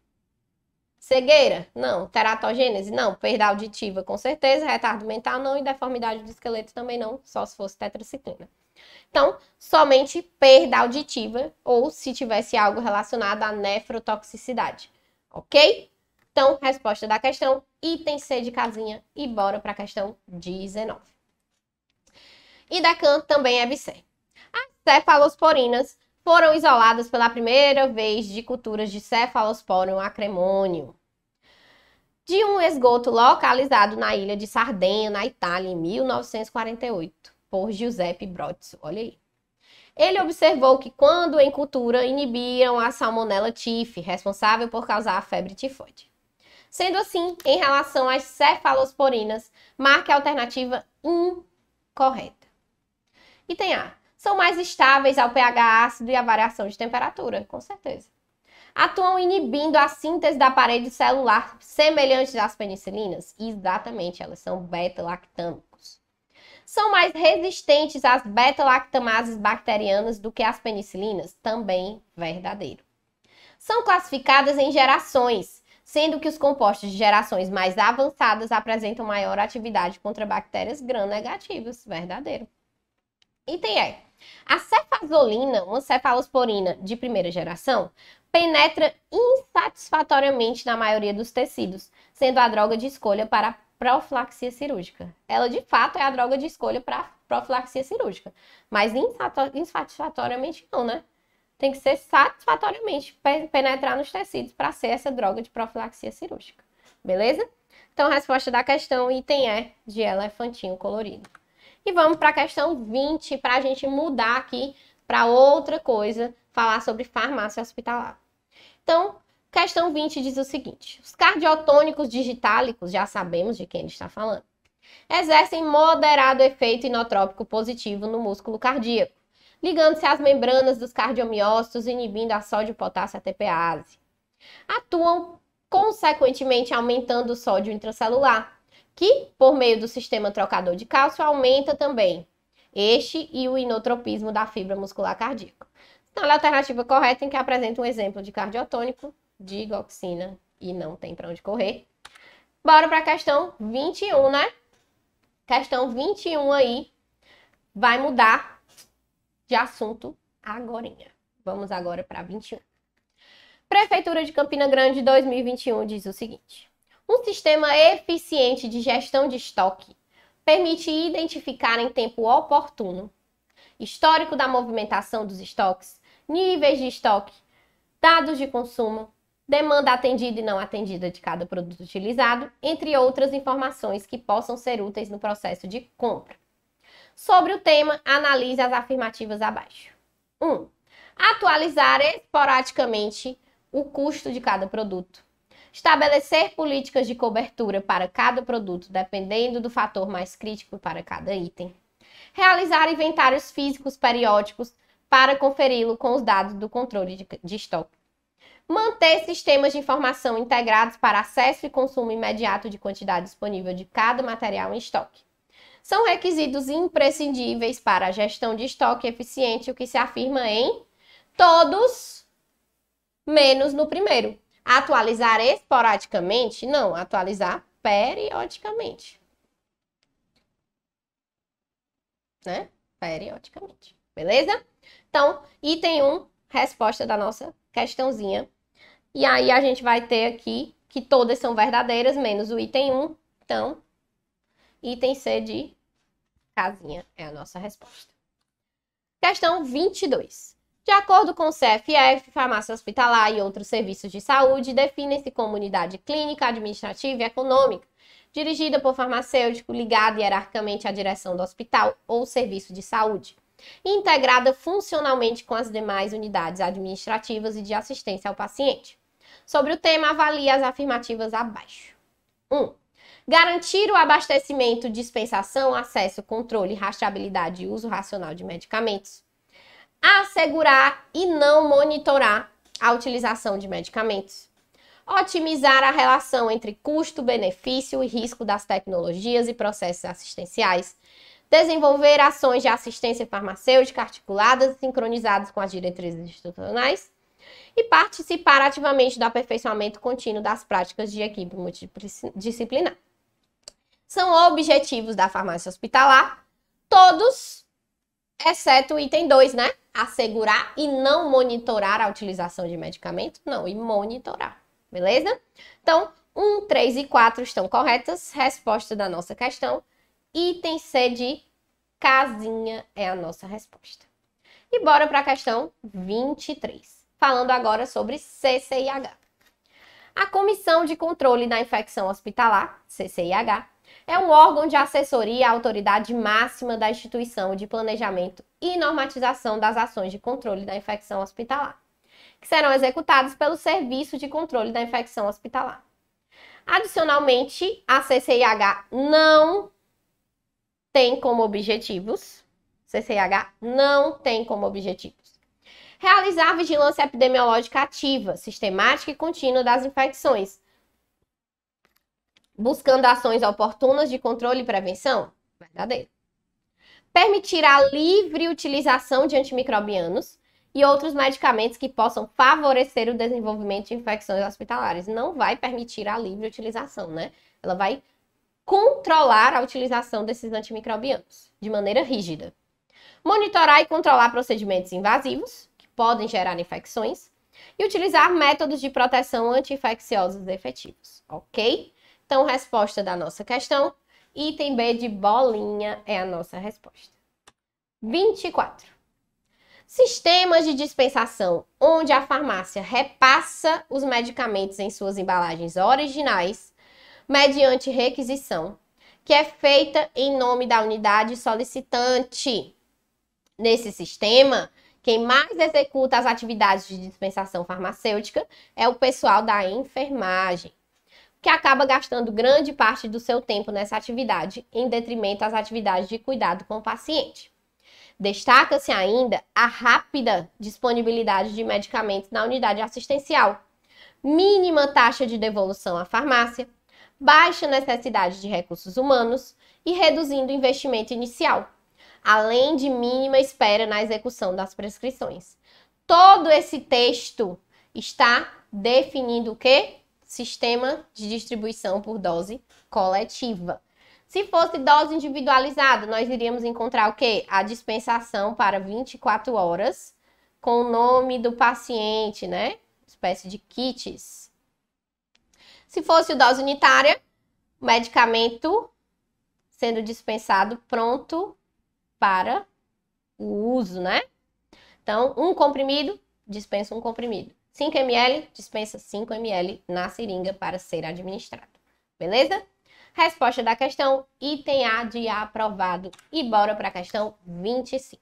Cegueira? Não. Teratogênese? Não. Perda auditiva, com certeza. Retardo mental, não. E deformidade do esqueleto também não, só se fosse tetraciclina. Então, somente perda auditiva ou se tivesse algo relacionado à nefrotoxicidade. Ok? Então, resposta da questão, item C de casinha. E bora para a questão 19. IDECAN também é BC. As cefalosporinas foram isoladas pela primeira vez de culturas de Cephalosporum acremonium de um esgoto localizado na ilha de Sardenha, na Itália, em 1948, por Giuseppe Brozzo. Olha aí. Ele observou que quando em cultura inibiram a Salmonella typhi, responsável por causar a febre tifoide. Sendo assim, em relação às cefalosporinas, marque a alternativa incorreta. Item A. São mais estáveis ao pH ácido e à variação de temperatura, com certeza. Atuam inibindo a síntese da parede celular, semelhantes às penicilinas? Exatamente, elas são beta-lactâmicos. São mais resistentes às beta-lactamases bacterianas do que as penicilinas? Também verdadeiro. São classificadas em gerações, sendo que os compostos de gerações mais avançadas apresentam maior atividade contra bactérias gram-negativas? Verdadeiro. Item E. A cefazolina, uma cefalosporina de primeira geração, penetra insatisfatoriamente na maioria dos tecidos, sendo a droga de escolha para a profilaxia cirúrgica. Ela, de fato, é a droga de escolha para a profilaxia cirúrgica, mas insatisfatoriamente não, né? Tem que ser satisfatoriamente penetrar nos tecidos para ser essa droga de profilaxia cirúrgica. Beleza? Então, a resposta da questão, item E, de elefantinho colorido. E vamos para a questão 20, para a gente mudar aqui para outra coisa, falar sobre farmácia hospitalar. Então, questão 20 diz o seguinte: os cardiotônicos digitálicos, já sabemos de quem ele está falando, exercem moderado efeito inotrópico positivo no músculo cardíaco, ligando-se às membranas dos cardiomiócitos, inibindo a sódio-potássio ATPase. Atuam, consequentemente, aumentando o sódio intracelular, que, por meio do sistema trocador de cálcio, aumenta também este e o inotropismo da fibra muscular cardíaca. Então, a alternativa correta em que apresenta um exemplo de cardiotônico, digoxina, e não tem para onde correr. Bora para a questão 21, né? Questão 21 aí vai mudar de assunto agorinha. Vamos agora para 21. Prefeitura de Campina Grande 2021 diz o seguinte: um sistema eficiente de gestão de estoque permite identificar em tempo oportuno histórico da movimentação dos estoques, níveis de estoque, dados de consumo, demanda atendida e não atendida de cada produto utilizado, entre outras informações que possam ser úteis no processo de compra. Sobre o tema, analise as afirmativas abaixo. 1. Atualizar esporadicamente o custo de cada produto. Estabelecer políticas de cobertura para cada produto, dependendo do fator mais crítico para cada item. Realizar inventários físicos periódicos para conferi-lo com os dados do controle de estoque. Manter sistemas de informação integrados para acesso e consumo imediato de quantidade disponível de cada material em estoque. São requisitos imprescindíveis para a gestão de estoque eficiente, o que se afirma em todos, menos no primeiro. Atualizar esporadicamente? Não, atualizar periodicamente. Né? Periodicamente. Beleza? Então, item 1, resposta da nossa questãozinha. E aí a gente vai ter aqui que todas são verdadeiras, menos o item 1. Então, item C de casinha é a nossa resposta. Questão 22. De acordo com o CFF, farmácia hospitalar e outros serviços de saúde definem-se como unidade clínica, administrativa e econômica, dirigida por farmacêutico, ligada hierarquicamente à direção do hospital ou serviço de saúde, e integrada funcionalmente com as demais unidades administrativas e de assistência ao paciente. Sobre o tema, avalie as afirmativas abaixo. 1. Garantir o abastecimento, dispensação, acesso, controle, rastreabilidade e uso racional de medicamentos. Assegurar e não monitorar a utilização de medicamentos. Otimizar a relação entre custo, benefício e risco das tecnologias e processos assistenciais. Desenvolver ações de assistência farmacêutica articuladas e sincronizadas com as diretrizes institucionais. E participar ativamente do aperfeiçoamento contínuo das práticas de equipe multidisciplinar. São objetivos da farmácia hospitalar, todos, exceto o item 2, né? Assegurar e não monitorar a utilização de medicamento. Não, e monitorar, beleza? Então, 1, 3 e 4 estão corretas. Resposta da nossa questão. Item C de casinha é a nossa resposta. E bora para a questão 23. Falando agora sobre CCIH. A Comissão de Controle da Infecção Hospitalar, CCIH, é um órgão de assessoria à autoridade máxima da instituição de planejamento e normatização das ações de controle da infecção hospitalar, que serão executadas pelo Serviço de Controle da Infecção Hospitalar. Adicionalmente, a CCIH não tem como objetivos, realizar a vigilância epidemiológica ativa, sistemática e contínua das infecções, buscando ações oportunas de controle e prevenção, verdadeiro. Permitir a livre utilização de antimicrobianos e outros medicamentos que possam favorecer o desenvolvimento de infecções hospitalares. Não vai permitir a livre utilização, né? Ela vai controlar a utilização desses antimicrobianos de maneira rígida. Monitorar e controlar procedimentos invasivos, que podem gerar infecções, e utilizar métodos de proteção anti-infecciosos efetivos, ok? Então, resposta da nossa questão, item B de bolinha é a nossa resposta. 24. Sistemas de dispensação onde a farmácia repassa os medicamentos em suas embalagens originais, mediante requisição, que é feita em nome da unidade solicitante. Nesse sistema, quem mais executa as atividades de dispensação farmacêutica é o pessoal da enfermagem, que acaba gastando grande parte do seu tempo nessa atividade, em detrimento às atividades de cuidado com o paciente. Destaca-se ainda a rápida disponibilidade de medicamentos na unidade assistencial, mínima taxa de devolução à farmácia, baixa necessidade de recursos humanos e reduzindo o investimento inicial, além de mínima espera na execução das prescrições. Todo esse texto está definindo o quê? Sistema de distribuição por dose coletiva. Se fosse dose individualizada, nós iríamos encontrar o quê? A dispensação para 24 horas, com o nome do paciente, né? Espécie de kits. Se fosse dose unitária, medicamento sendo dispensado pronto para o uso, né? Então, um comprimido, dispensa um comprimido. 5 ml, dispensa 5 ml na seringa para ser administrado. Beleza? Resposta da questão, item A de aprovado. E bora para a questão 25.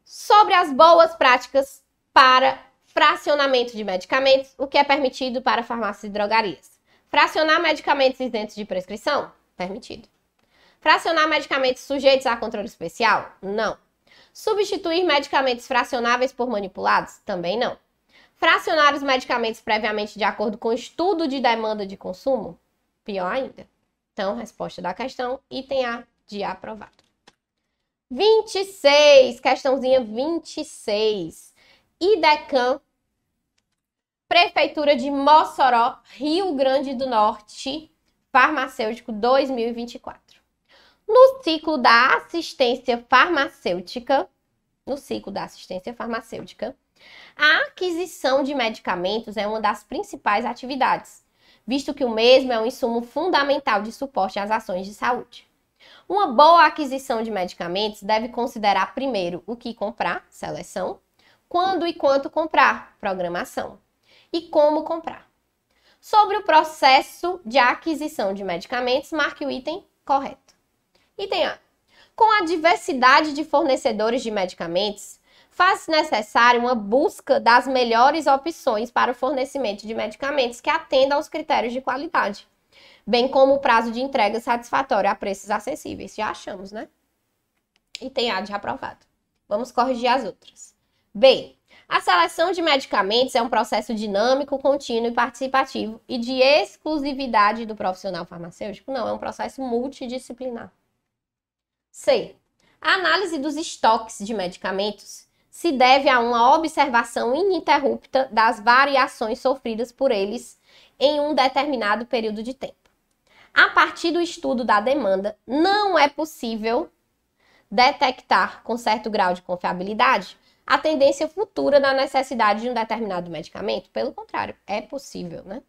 Sobre as boas práticas para fracionamento de medicamentos, o que é permitido para farmácias e drogarias? Fracionar medicamentos isentos de prescrição? Permitido. Fracionar medicamentos sujeitos a controle especial? Não. Substituir medicamentos fracionáveis por manipulados? Também não. Fracionar os medicamentos previamente de acordo com estudo de demanda de consumo? Pior ainda. Então, resposta da questão, item A de aprovado. 26, questãozinha 26. IDECAM, Prefeitura de Mossoró, Rio Grande do Norte, farmacêutico 2024. No ciclo da assistência farmacêutica, a aquisição de medicamentos é uma das principais atividades, visto que o mesmo é um insumo fundamental de suporte às ações de saúde. Uma boa aquisição de medicamentos deve considerar primeiro o que comprar, seleção, quando e quanto comprar, programação, e como comprar. Sobre o processo de aquisição de medicamentos, marque o item correto. Item A. Com a diversidade de fornecedores de medicamentos, faz-se necessário uma busca das melhores opções para o fornecimento de medicamentos que atendam aos critérios de qualidade, bem como o prazo de entrega satisfatório a preços acessíveis. Já achamos, né? Item A de aprovado. Vamos corrigir as outras. B. A seleção de medicamentos é um processo dinâmico, contínuo e participativo e de exclusividade do profissional farmacêutico? Não, é um processo multidisciplinar. C. A análise dos estoques de medicamentos se deve a uma observação ininterrupta das variações sofridas por eles em um determinado período de tempo. A partir do estudo da demanda, não é possível detectar com certo grau de confiabilidade a tendência futura da necessidade de um determinado medicamento. Pelo contrário, é possível, né?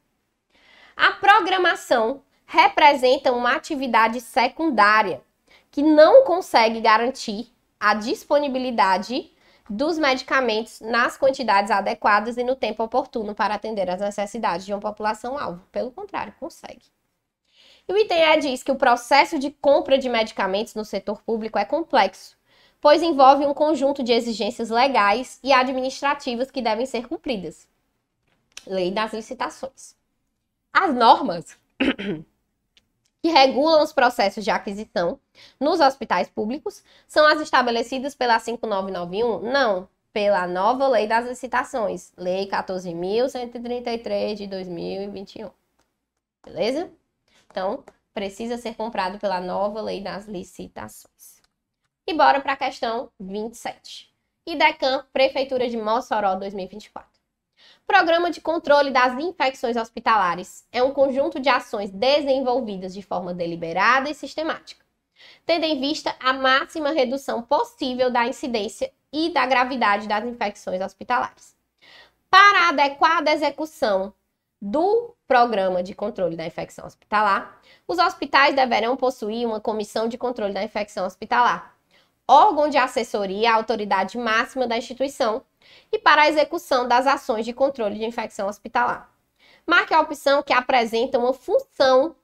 A programação representa uma atividade secundária que não consegue garantir a disponibilidade dos medicamentos nas quantidades adequadas e no tempo oportuno para atender às necessidades de uma população-alvo. Pelo contrário, consegue. E o item E diz que o processo de compra de medicamentos no setor público é complexo, pois envolve um conjunto de exigências legais e administrativas que devem ser cumpridas. Lei das licitações. As normas que regulam os processos de aquisição nos hospitais públicos são as estabelecidas pela 5991? Não, pela nova Lei das Licitações, Lei 14.133 de 2021. Beleza? Então, precisa ser comprado pela nova Lei das Licitações. E bora para a questão 27. IDECAM, Prefeitura de Mossoró, 2024. Programa de Controle das Infecções Hospitalares é um conjunto de ações desenvolvidas de forma deliberada e sistemática, tendo em vista a máxima redução possível da incidência e da gravidade das infecções hospitalares. Para a adequada execução do Programa de Controle da Infecção Hospitalar, os hospitais deverão possuir uma Comissão de Controle da Infecção Hospitalar, órgão de assessoria à autoridade máxima da instituição e para a execução das ações de controle de infecção hospitalar. Marque a opção que apresenta uma função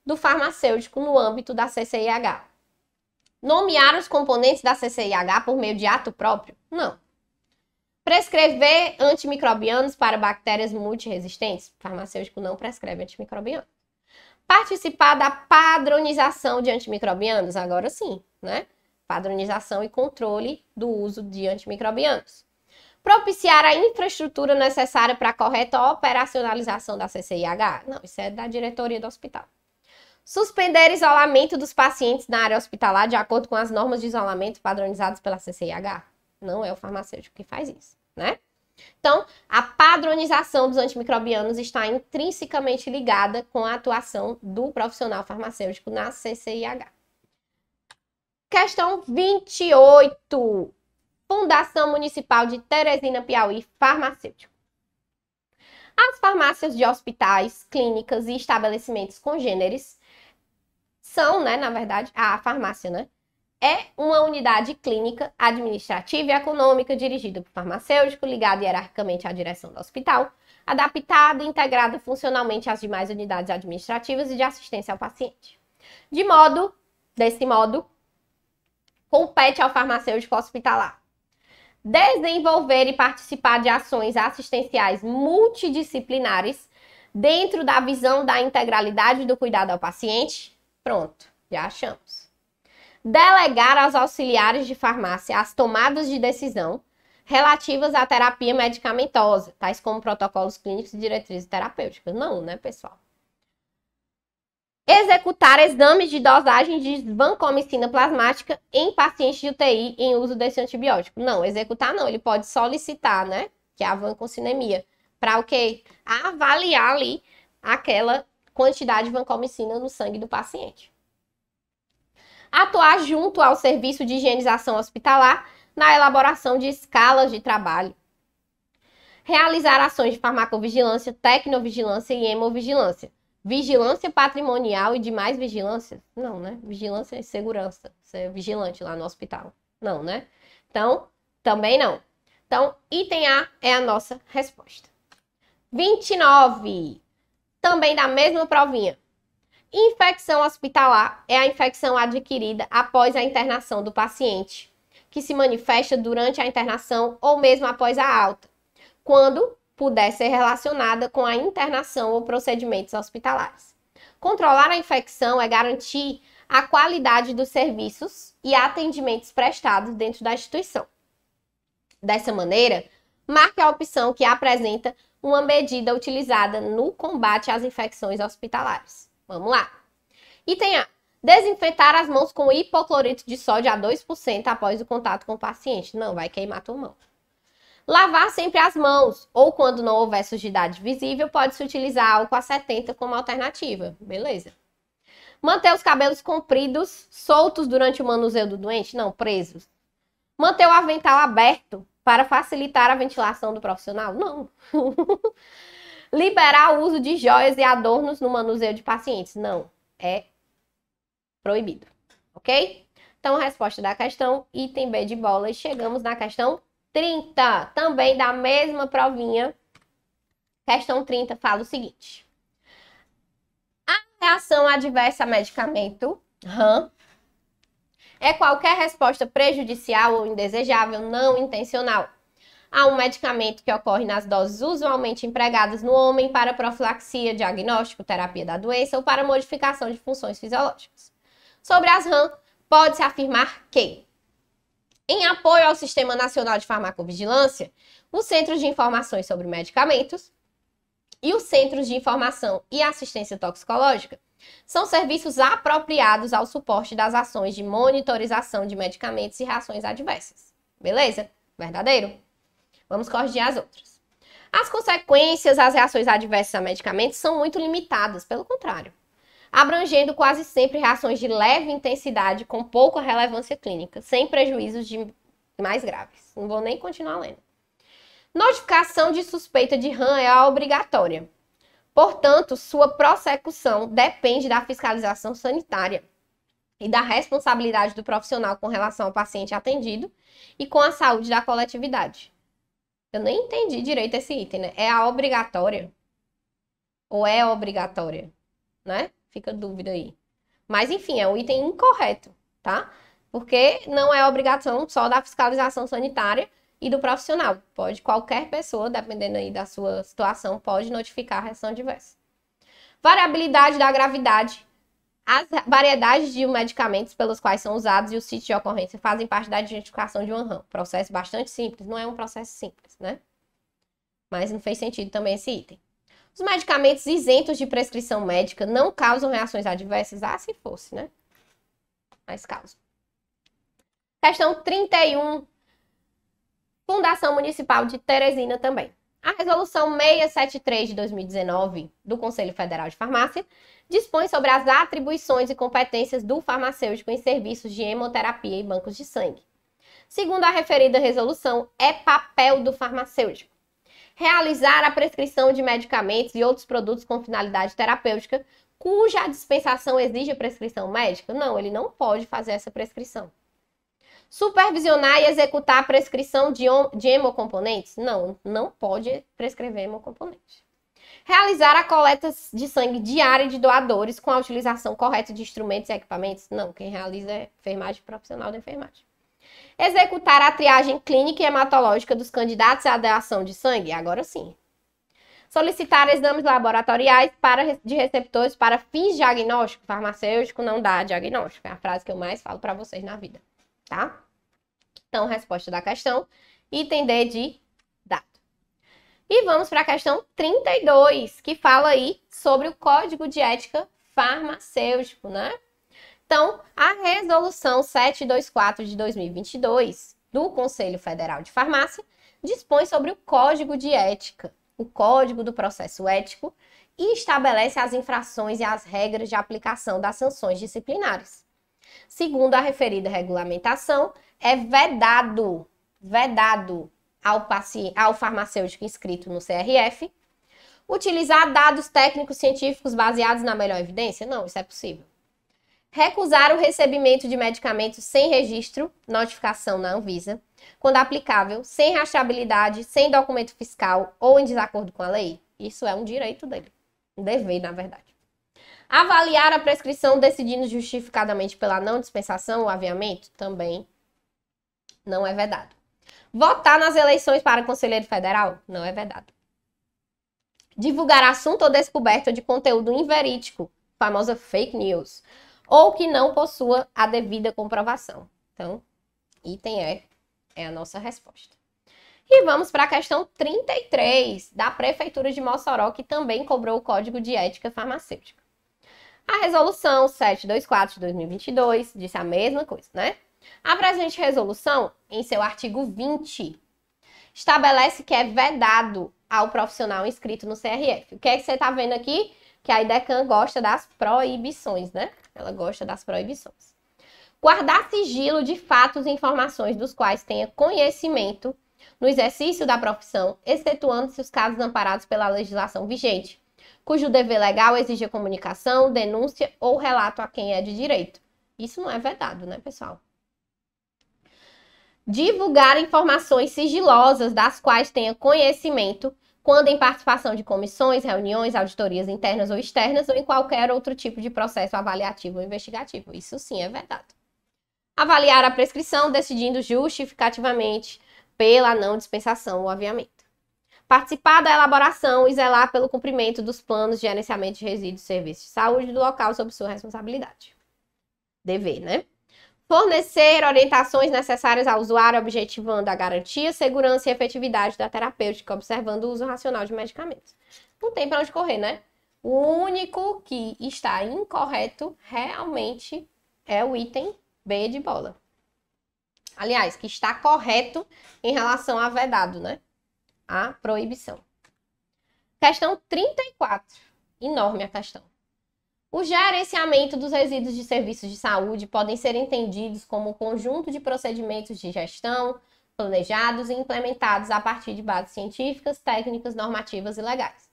do farmacêutico no âmbito da CCIH. Nomear os componentes da CCIH por meio de ato próprio? Não. Prescrever antimicrobianos para bactérias multiresistentes? O farmacêutico não prescreve antimicrobianos. Participar da padronização de antimicrobianos? Agora sim, né? Padronização e controle do uso de antimicrobianos. Propiciar a infraestrutura necessária para a correta operacionalização da CCIH? Não, isso é da diretoria do hospital. Suspender isolamento dos pacientes na área hospitalar de acordo com as normas de isolamento padronizadas pela CCIH? Não é o farmacêutico que faz isso, né? Então, a padronização dos antimicrobianos está intrinsecamente ligada com a atuação do profissional farmacêutico na CCIH. Questão 28. Fundação Municipal de Teresina, Piauí, farmacêutico. As farmácias de hospitais, clínicas e estabelecimentos congêneres são, né, na verdade, a farmácia, né? É uma unidade clínica, administrativa e econômica dirigida por farmacêutico, ligada hierarquicamente à direção do hospital, adaptada e integrada funcionalmente às demais unidades administrativas e de assistência ao paciente. Desse modo, compete ao farmacêutico hospitalar desenvolver e participar de ações assistenciais multidisciplinares dentro da visão da integralidade do cuidado ao paciente. Pronto, já achamos. Delegar aos auxiliares de farmácia as tomadas de decisão relativas à terapia medicamentosa, tais como protocolos clínicos e diretrizes terapêuticas. Não, né, pessoal? Executar exames de dosagem de vancomicina plasmática em pacientes de UTI em uso desse antibiótico. Não, executar não, ele pode solicitar, né? Que é a vancomicina, para o quê? Avaliar ali aquela quantidade de vancomicina no sangue do paciente. Atuar junto ao serviço de higienização hospitalar na elaboração de escalas de trabalho. Realizar ações de farmacovigilância, tecnovigilância e hemovigilância. Vigilância patrimonial e demais vigilâncias? Não, né? Vigilância e segurança. Ser vigilante lá no hospital. Não, né? Então, também não. Então, item A é a nossa resposta. 29. Também da mesma provinha. Infecção hospitalar é a infecção adquirida após a internação do paciente, que se manifesta durante a internação ou mesmo após a alta, quando puder ser relacionada com a internação ou procedimentos hospitalares. Controlar a infecção é garantir a qualidade dos serviços e atendimentos prestados dentro da instituição. Dessa maneira, marque a opção que apresenta uma medida utilizada no combate às infecções hospitalares. Vamos lá. Item A. Desinfetar as mãos com hipoclorito de sódio a 2% após o contato com o paciente. Não, vai queimar a tua mão. Lavar sempre as mãos, ou quando não houver sujidade visível, pode-se utilizar álcool a 70 como alternativa. Beleza. Manter os cabelos compridos, soltos durante o manuseio do doente? Não, presos. Manter o avental aberto para facilitar a ventilação do profissional? Não. Liberar o uso de joias e adornos no manuseio de pacientes? Não. É proibido. Ok? Então, a resposta da questão, item B de bola. E chegamos na questão 30. Também da mesma provinha. Questão 30 fala o seguinte. A reação adversa a medicamento, é qualquer resposta prejudicial ou indesejável não intencional a um medicamento que ocorre nas doses usualmente empregadas no homem para profilaxia, diagnóstico, terapia da doença ou para modificação de funções fisiológicas. Sobre as RAM, pode-se afirmar que, em apoio ao Sistema Nacional de Farmacovigilância, os Centros de Informações sobre Medicamentos e os Centros de Informação e Assistência Toxicológica são serviços apropriados ao suporte das ações de monitorização de medicamentos e reações adversas. Beleza? Verdadeiro? Vamos corrigir as outras. As consequências das reações adversas a medicamentos são muito limitadas, pelo contrário, abrangendo quase sempre reações de leve intensidade com pouca relevância clínica, sem prejuízos de mais graves. Não vou nem continuar lendo. Notificação de suspeita de RAM é obrigatória. Portanto, sua prossecução depende da fiscalização sanitária e da responsabilidade do profissional com relação ao paciente atendido e com a saúde da coletividade. Eu nem entendi direito esse item, né? É a obrigatória? Ou é obrigatória? Né? Fica dúvida aí. Mas, enfim, é um item incorreto, tá? Porque não é obrigação só da fiscalização sanitária e do profissional. Pode, qualquer pessoa, dependendo aí da sua situação, pode notificar a reação adversa. Variabilidade da gravidade. As variedades de medicamentos pelos quais são usados e os sítios de ocorrência fazem parte da identificação de uma RAM. Processo bastante simples. Não é um processo simples, né? Mas não fez sentido também esse item. Os medicamentos isentos de prescrição médica não causam reações adversas? Ah, se fosse, né? Mas causam. Questão 31. Fundação Municipal de Teresina também. A Resolução 673 de 2019 do Conselho Federal de Farmácia dispõe sobre as atribuições e competências do farmacêutico em serviços de hemoterapia e bancos de sangue. Segundo a referida resolução, é papel do farmacêutico realizar a prescrição de medicamentos e outros produtos com finalidade terapêutica cuja dispensação exige a prescrição médica? Não, ele não pode fazer essa prescrição. Supervisionar e executar a prescrição de hemocomponentes? Não, não pode prescrever hemocomponentes. Realizar a coleta de sangue diária de doadores com a utilização correta de instrumentos e equipamentos? Não, quem realiza é enfermagem profissional da enfermagem. Executar a triagem clínica e hematológica dos candidatos à doação de sangue? Agora sim. Solicitar exames laboratoriais de receptores para fins diagnósticos? Farmacêutico não dá diagnóstico. É a frase que eu mais falo para vocês na vida. Tá? Então, resposta da questão, item D de dado. E vamos para a questão 32, que fala aí sobre o Código de Ética Farmacêutico, né? Então, a Resolução 724 de 2022 do Conselho Federal de Farmácia dispõe sobre o Código de Ética, o Código do Processo Ético, e estabelece as infrações e as regras de aplicação das sanções disciplinares. Segundo a referida regulamentação, é vedado ao farmacêutico inscrito no CRF utilizar dados técnicos científicos baseados na melhor evidência? Não, isso é possível. Recusar o recebimento de medicamentos sem registro, notificação na Anvisa, quando aplicável, sem rastreabilidade, sem documento fiscal ou em desacordo com a lei? Isso é um direito dele, um dever, na verdade. Avaliar a prescrição decidindo justificadamente pela não dispensação ou aviamento? Também não é vedado. Votar nas eleições para conselheiro federal? Não é vedado. Divulgar assunto ou descoberta de conteúdo inverídico famosa fake news, ou que não possua a devida comprovação. Então, item E é a nossa resposta. E vamos para a questão 33 da Prefeitura de Mossoró, que também cobrou o Código de Ética Farmacêutica. A resolução 724 de 2022 disse a mesma coisa, né? A presente resolução, em seu artigo 20, estabelece que é vedado ao profissional inscrito no CRF. O que é que você está vendo aqui? Que a IDECAN gosta das proibições, né? Ela gosta das proibições. Guardar sigilo de fatos e informações dos quais tenha conhecimento no exercício da profissão, excetuando-se os casos amparados pela legislação vigente, cujo dever legal exige a comunicação, denúncia ou relato a quem é de direito. Isso não é vedado, né, pessoal? Divulgar informações sigilosas das quais tenha conhecimento, quando em participação de comissões, reuniões, auditorias internas ou externas, ou em qualquer outro tipo de processo avaliativo ou investigativo. Isso sim é vedado. Avaliar a prescrição, decidindo justificativamente pela não dispensação ou aviamento. Participar da elaboração e zelar pelo cumprimento dos planos de gerenciamento de resíduos e serviços de saúde do local sob sua responsabilidade. Dever, né? Fornecer orientações necessárias ao usuário, objetivando a garantia, segurança e efetividade da terapêutica, observando o uso racional de medicamentos. Não tem para onde correr, né? O único que está incorreto realmente é o item B de bola. Aliás, que está correto em relação a vedado, né? A proibição. Questão 34. Enorme a questão. O gerenciamento dos resíduos de serviços de saúde podem ser entendidos como um conjunto de procedimentos de gestão planejados e implementados a partir de bases científicas, técnicas, normativas e legais,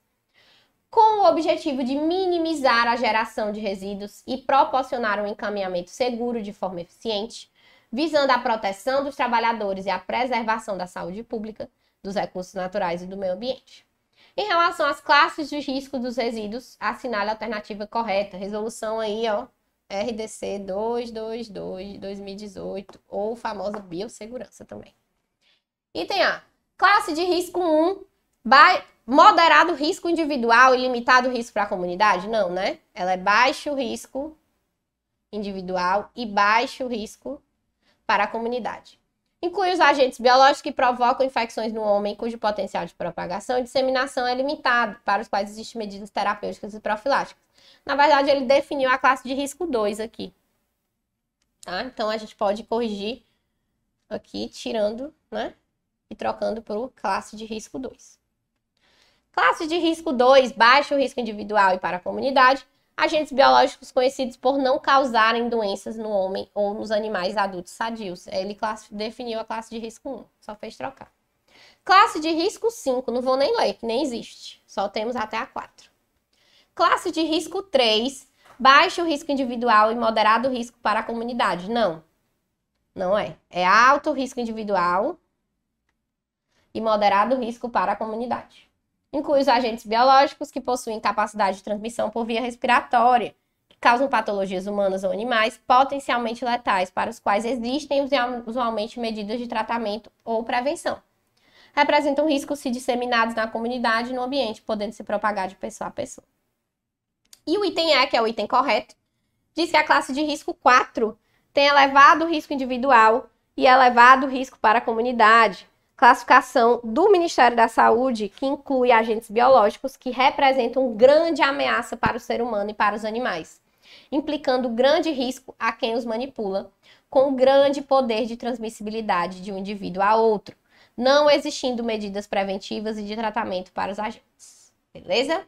com o objetivo de minimizar a geração de resíduos e proporcionar um encaminhamento seguro de forma eficiente, visando a proteção dos trabalhadores e a preservação da saúde pública, dos recursos naturais e do meio ambiente. Em relação às classes de risco dos resíduos, assinale a alternativa correta. Resolução aí, ó, RDC 222 de 2018, ou famosa biossegurança também. Item A. Classe de risco 1, moderado risco individual e limitado risco para a comunidade? Não, né? Ela é baixo risco individual e baixo risco para a comunidade. Inclui os agentes biológicos que provocam infecções no homem, cujo potencial de propagação e disseminação é limitado, para os quais existem medidas terapêuticas e profiláticas. Na verdade, ele definiu a classe de risco 2 aqui. Tá? Então, a gente pode corrigir aqui, tirando, né? E trocando por classe de risco 2. Classe de risco 2, baixo risco individual e para a comunidade. Agentes biológicos conhecidos por não causarem doenças no homem ou nos animais adultos sadios. Ele definiu a classe de risco 1, só fez trocar. Classe de risco 5, não vou nem ler, que nem existe. Só temos até a 4. Classe de risco 3, baixo risco individual e moderado risco para a comunidade. Não, não é. É alto risco individual e moderado risco para a comunidade. Inclui os agentes biológicos que possuem capacidade de transmissão por via respiratória, que causam patologias humanas ou animais potencialmente letais, para os quais existem usualmente medidas de tratamento ou prevenção. Representam riscos se disseminados na comunidade e no ambiente, podendo se propagar de pessoa a pessoa. E o item E, que é o item correto, diz que a classe de risco 4 tem elevado risco individual e elevado risco para a comunidade. Classificação do Ministério da Saúde, que inclui agentes biológicos que representam grande ameaça para o ser humano e para os animais, implicando grande risco a quem os manipula, com grande poder de transmissibilidade de um indivíduo a outro, não existindo medidas preventivas e de tratamento para os agentes. Beleza?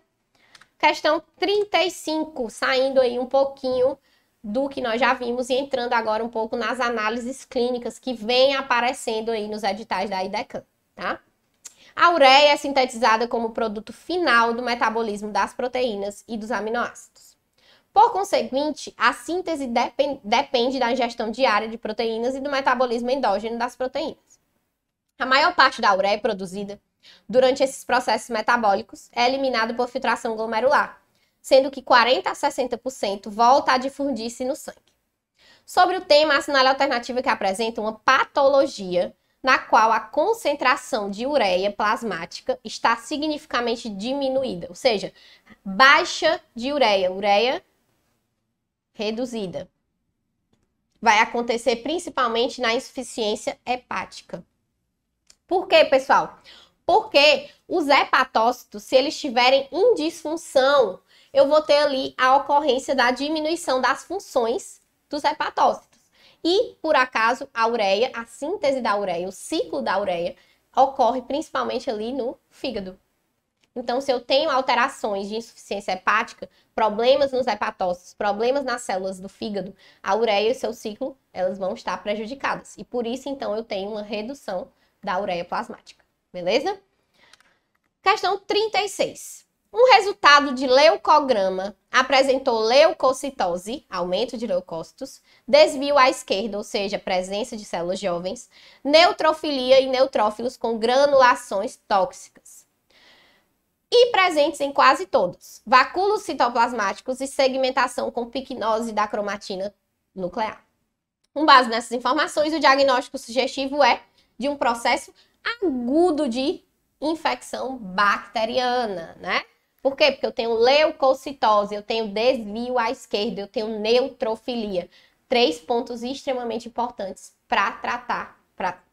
Questão 35, saindo aí um pouquinho do que nós já vimos e entrando agora um pouco nas análises clínicas que vêm aparecendo aí nos editais da IDECAN, tá? A ureia é sintetizada como produto final do metabolismo das proteínas e dos aminoácidos. Por conseguinte, a síntese depende da ingestão diária de proteínas e do metabolismo endógeno das proteínas. A maior parte da ureia produzida durante esses processos metabólicos é eliminada por filtração glomerular, sendo que 40% a 60% volta a difundir-se no sangue. Sobre o tema, assinale a alternativa que apresenta uma patologia na qual a concentração de ureia plasmática está significativamente diminuída, ou seja, baixa de ureia. Ureia reduzida. Vai acontecer principalmente na insuficiência hepática. Por quê, pessoal? Porque os hepatócitos, se eles estiverem em disfunção, eu vou ter ali a ocorrência da diminuição das funções dos hepatócitos. E, por acaso, a ureia, a síntese da ureia, o ciclo da ureia, ocorre principalmente ali no fígado. Então, se eu tenho alterações de insuficiência hepática, problemas nos hepatócitos, problemas nas células do fígado, a ureia e o seu ciclo, elas vão estar prejudicadas. E por isso, então, eu tenho uma redução da ureia plasmática. Beleza? Questão 36. Um resultado de leucograma apresentou leucocitose, aumento de leucócitos, desvio à esquerda, ou seja, presença de células jovens, neutrofilia e neutrófilos com granulações tóxicas. E presentes em quase todos, vacúolos citoplasmáticos e segmentação com picnose da cromatina nuclear. Com base nessas informações, o diagnóstico sugestivo é de um processo agudo de infecção bacteriana, né? Por quê? Porque eu tenho leucocitose, eu tenho desvio à esquerda, eu tenho neutrofilia. 3 pontos extremamente importantes para tratar,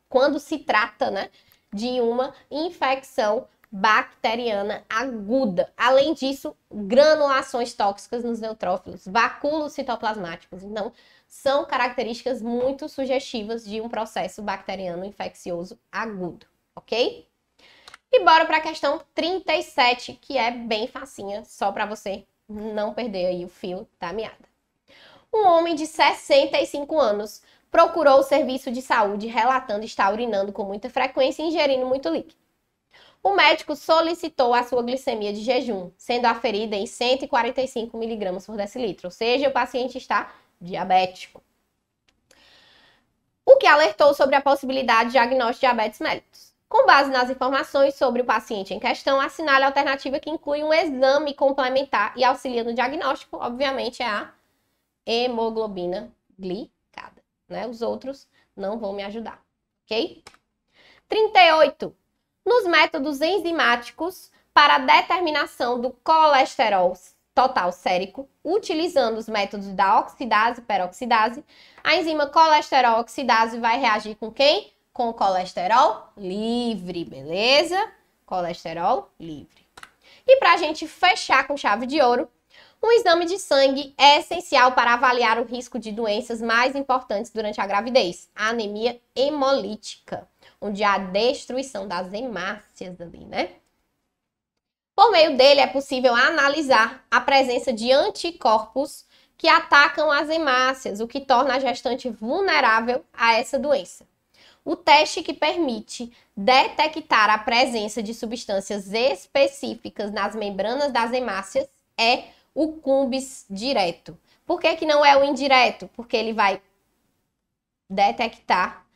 quando se trata, né, de uma infecção bacteriana aguda. Além disso, granulações tóxicas nos neutrófilos, vacúolos citoplasmáticos. Então, são características muito sugestivas de um processo bacteriano infeccioso agudo, ok? E bora para a questão 37, que é bem facinha, só para você não perder aí o fio da meada. Um homem de 65 anos procurou o serviço de saúde relatando estar urinando com muita frequência e ingerindo muito líquido. O médico solicitou a sua glicemia de jejum, sendo aferida em 145 mg por decilitro, ou seja, o paciente está diabético. O que alertou sobre a possibilidade de diagnóstico de diabetes mellitus. Com base nas informações sobre o paciente em questão, assinale a alternativa que inclui um exame complementar e auxilia no diagnóstico, obviamente, é a hemoglobina glicada, né? Os outros não vão me ajudar, ok? 38. Nos métodos enzimáticos para a determinação do colesterol total sérico, utilizando os métodos da oxidase e peroxidase, a enzima colesterol oxidase vai reagir com quem? Com colesterol livre, beleza? Colesterol livre. E para a gente fechar com chave de ouro, um exame de sangue é essencial para avaliar o risco de doenças mais importantes durante a gravidez, a anemia hemolítica, onde há destruição das hemácias ali, né? Por meio dele é possível analisar a presença de anticorpos que atacam as hemácias, o que torna a gestante vulnerável a essa doença. O teste que permite detectar a presença de substâncias específicas nas membranas das hemácias é o Cumbis direto. Por que que não é o indireto? Porque ele vai detectar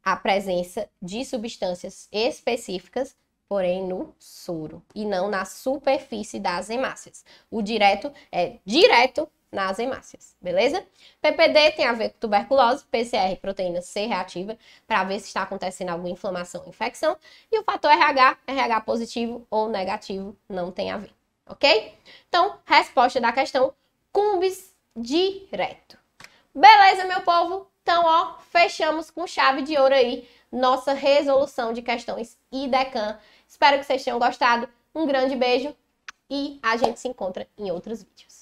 a presença de substâncias específicas, porém no soro, e não na superfície das hemácias. O direto é direto nas hemácias, beleza? PPD tem a ver com tuberculose, PCR, proteína C reativa, para ver se está acontecendo alguma inflamação ou infecção, e o fator RH, RH positivo ou negativo, não tem a ver, ok? Então, resposta da questão, Cumbis direto. Beleza, meu povo? Então, ó, fechamos com chave de ouro aí nossa resolução de questões IDECAN. Espero que vocês tenham gostado. Um grande beijo e a gente se encontra em outros vídeos.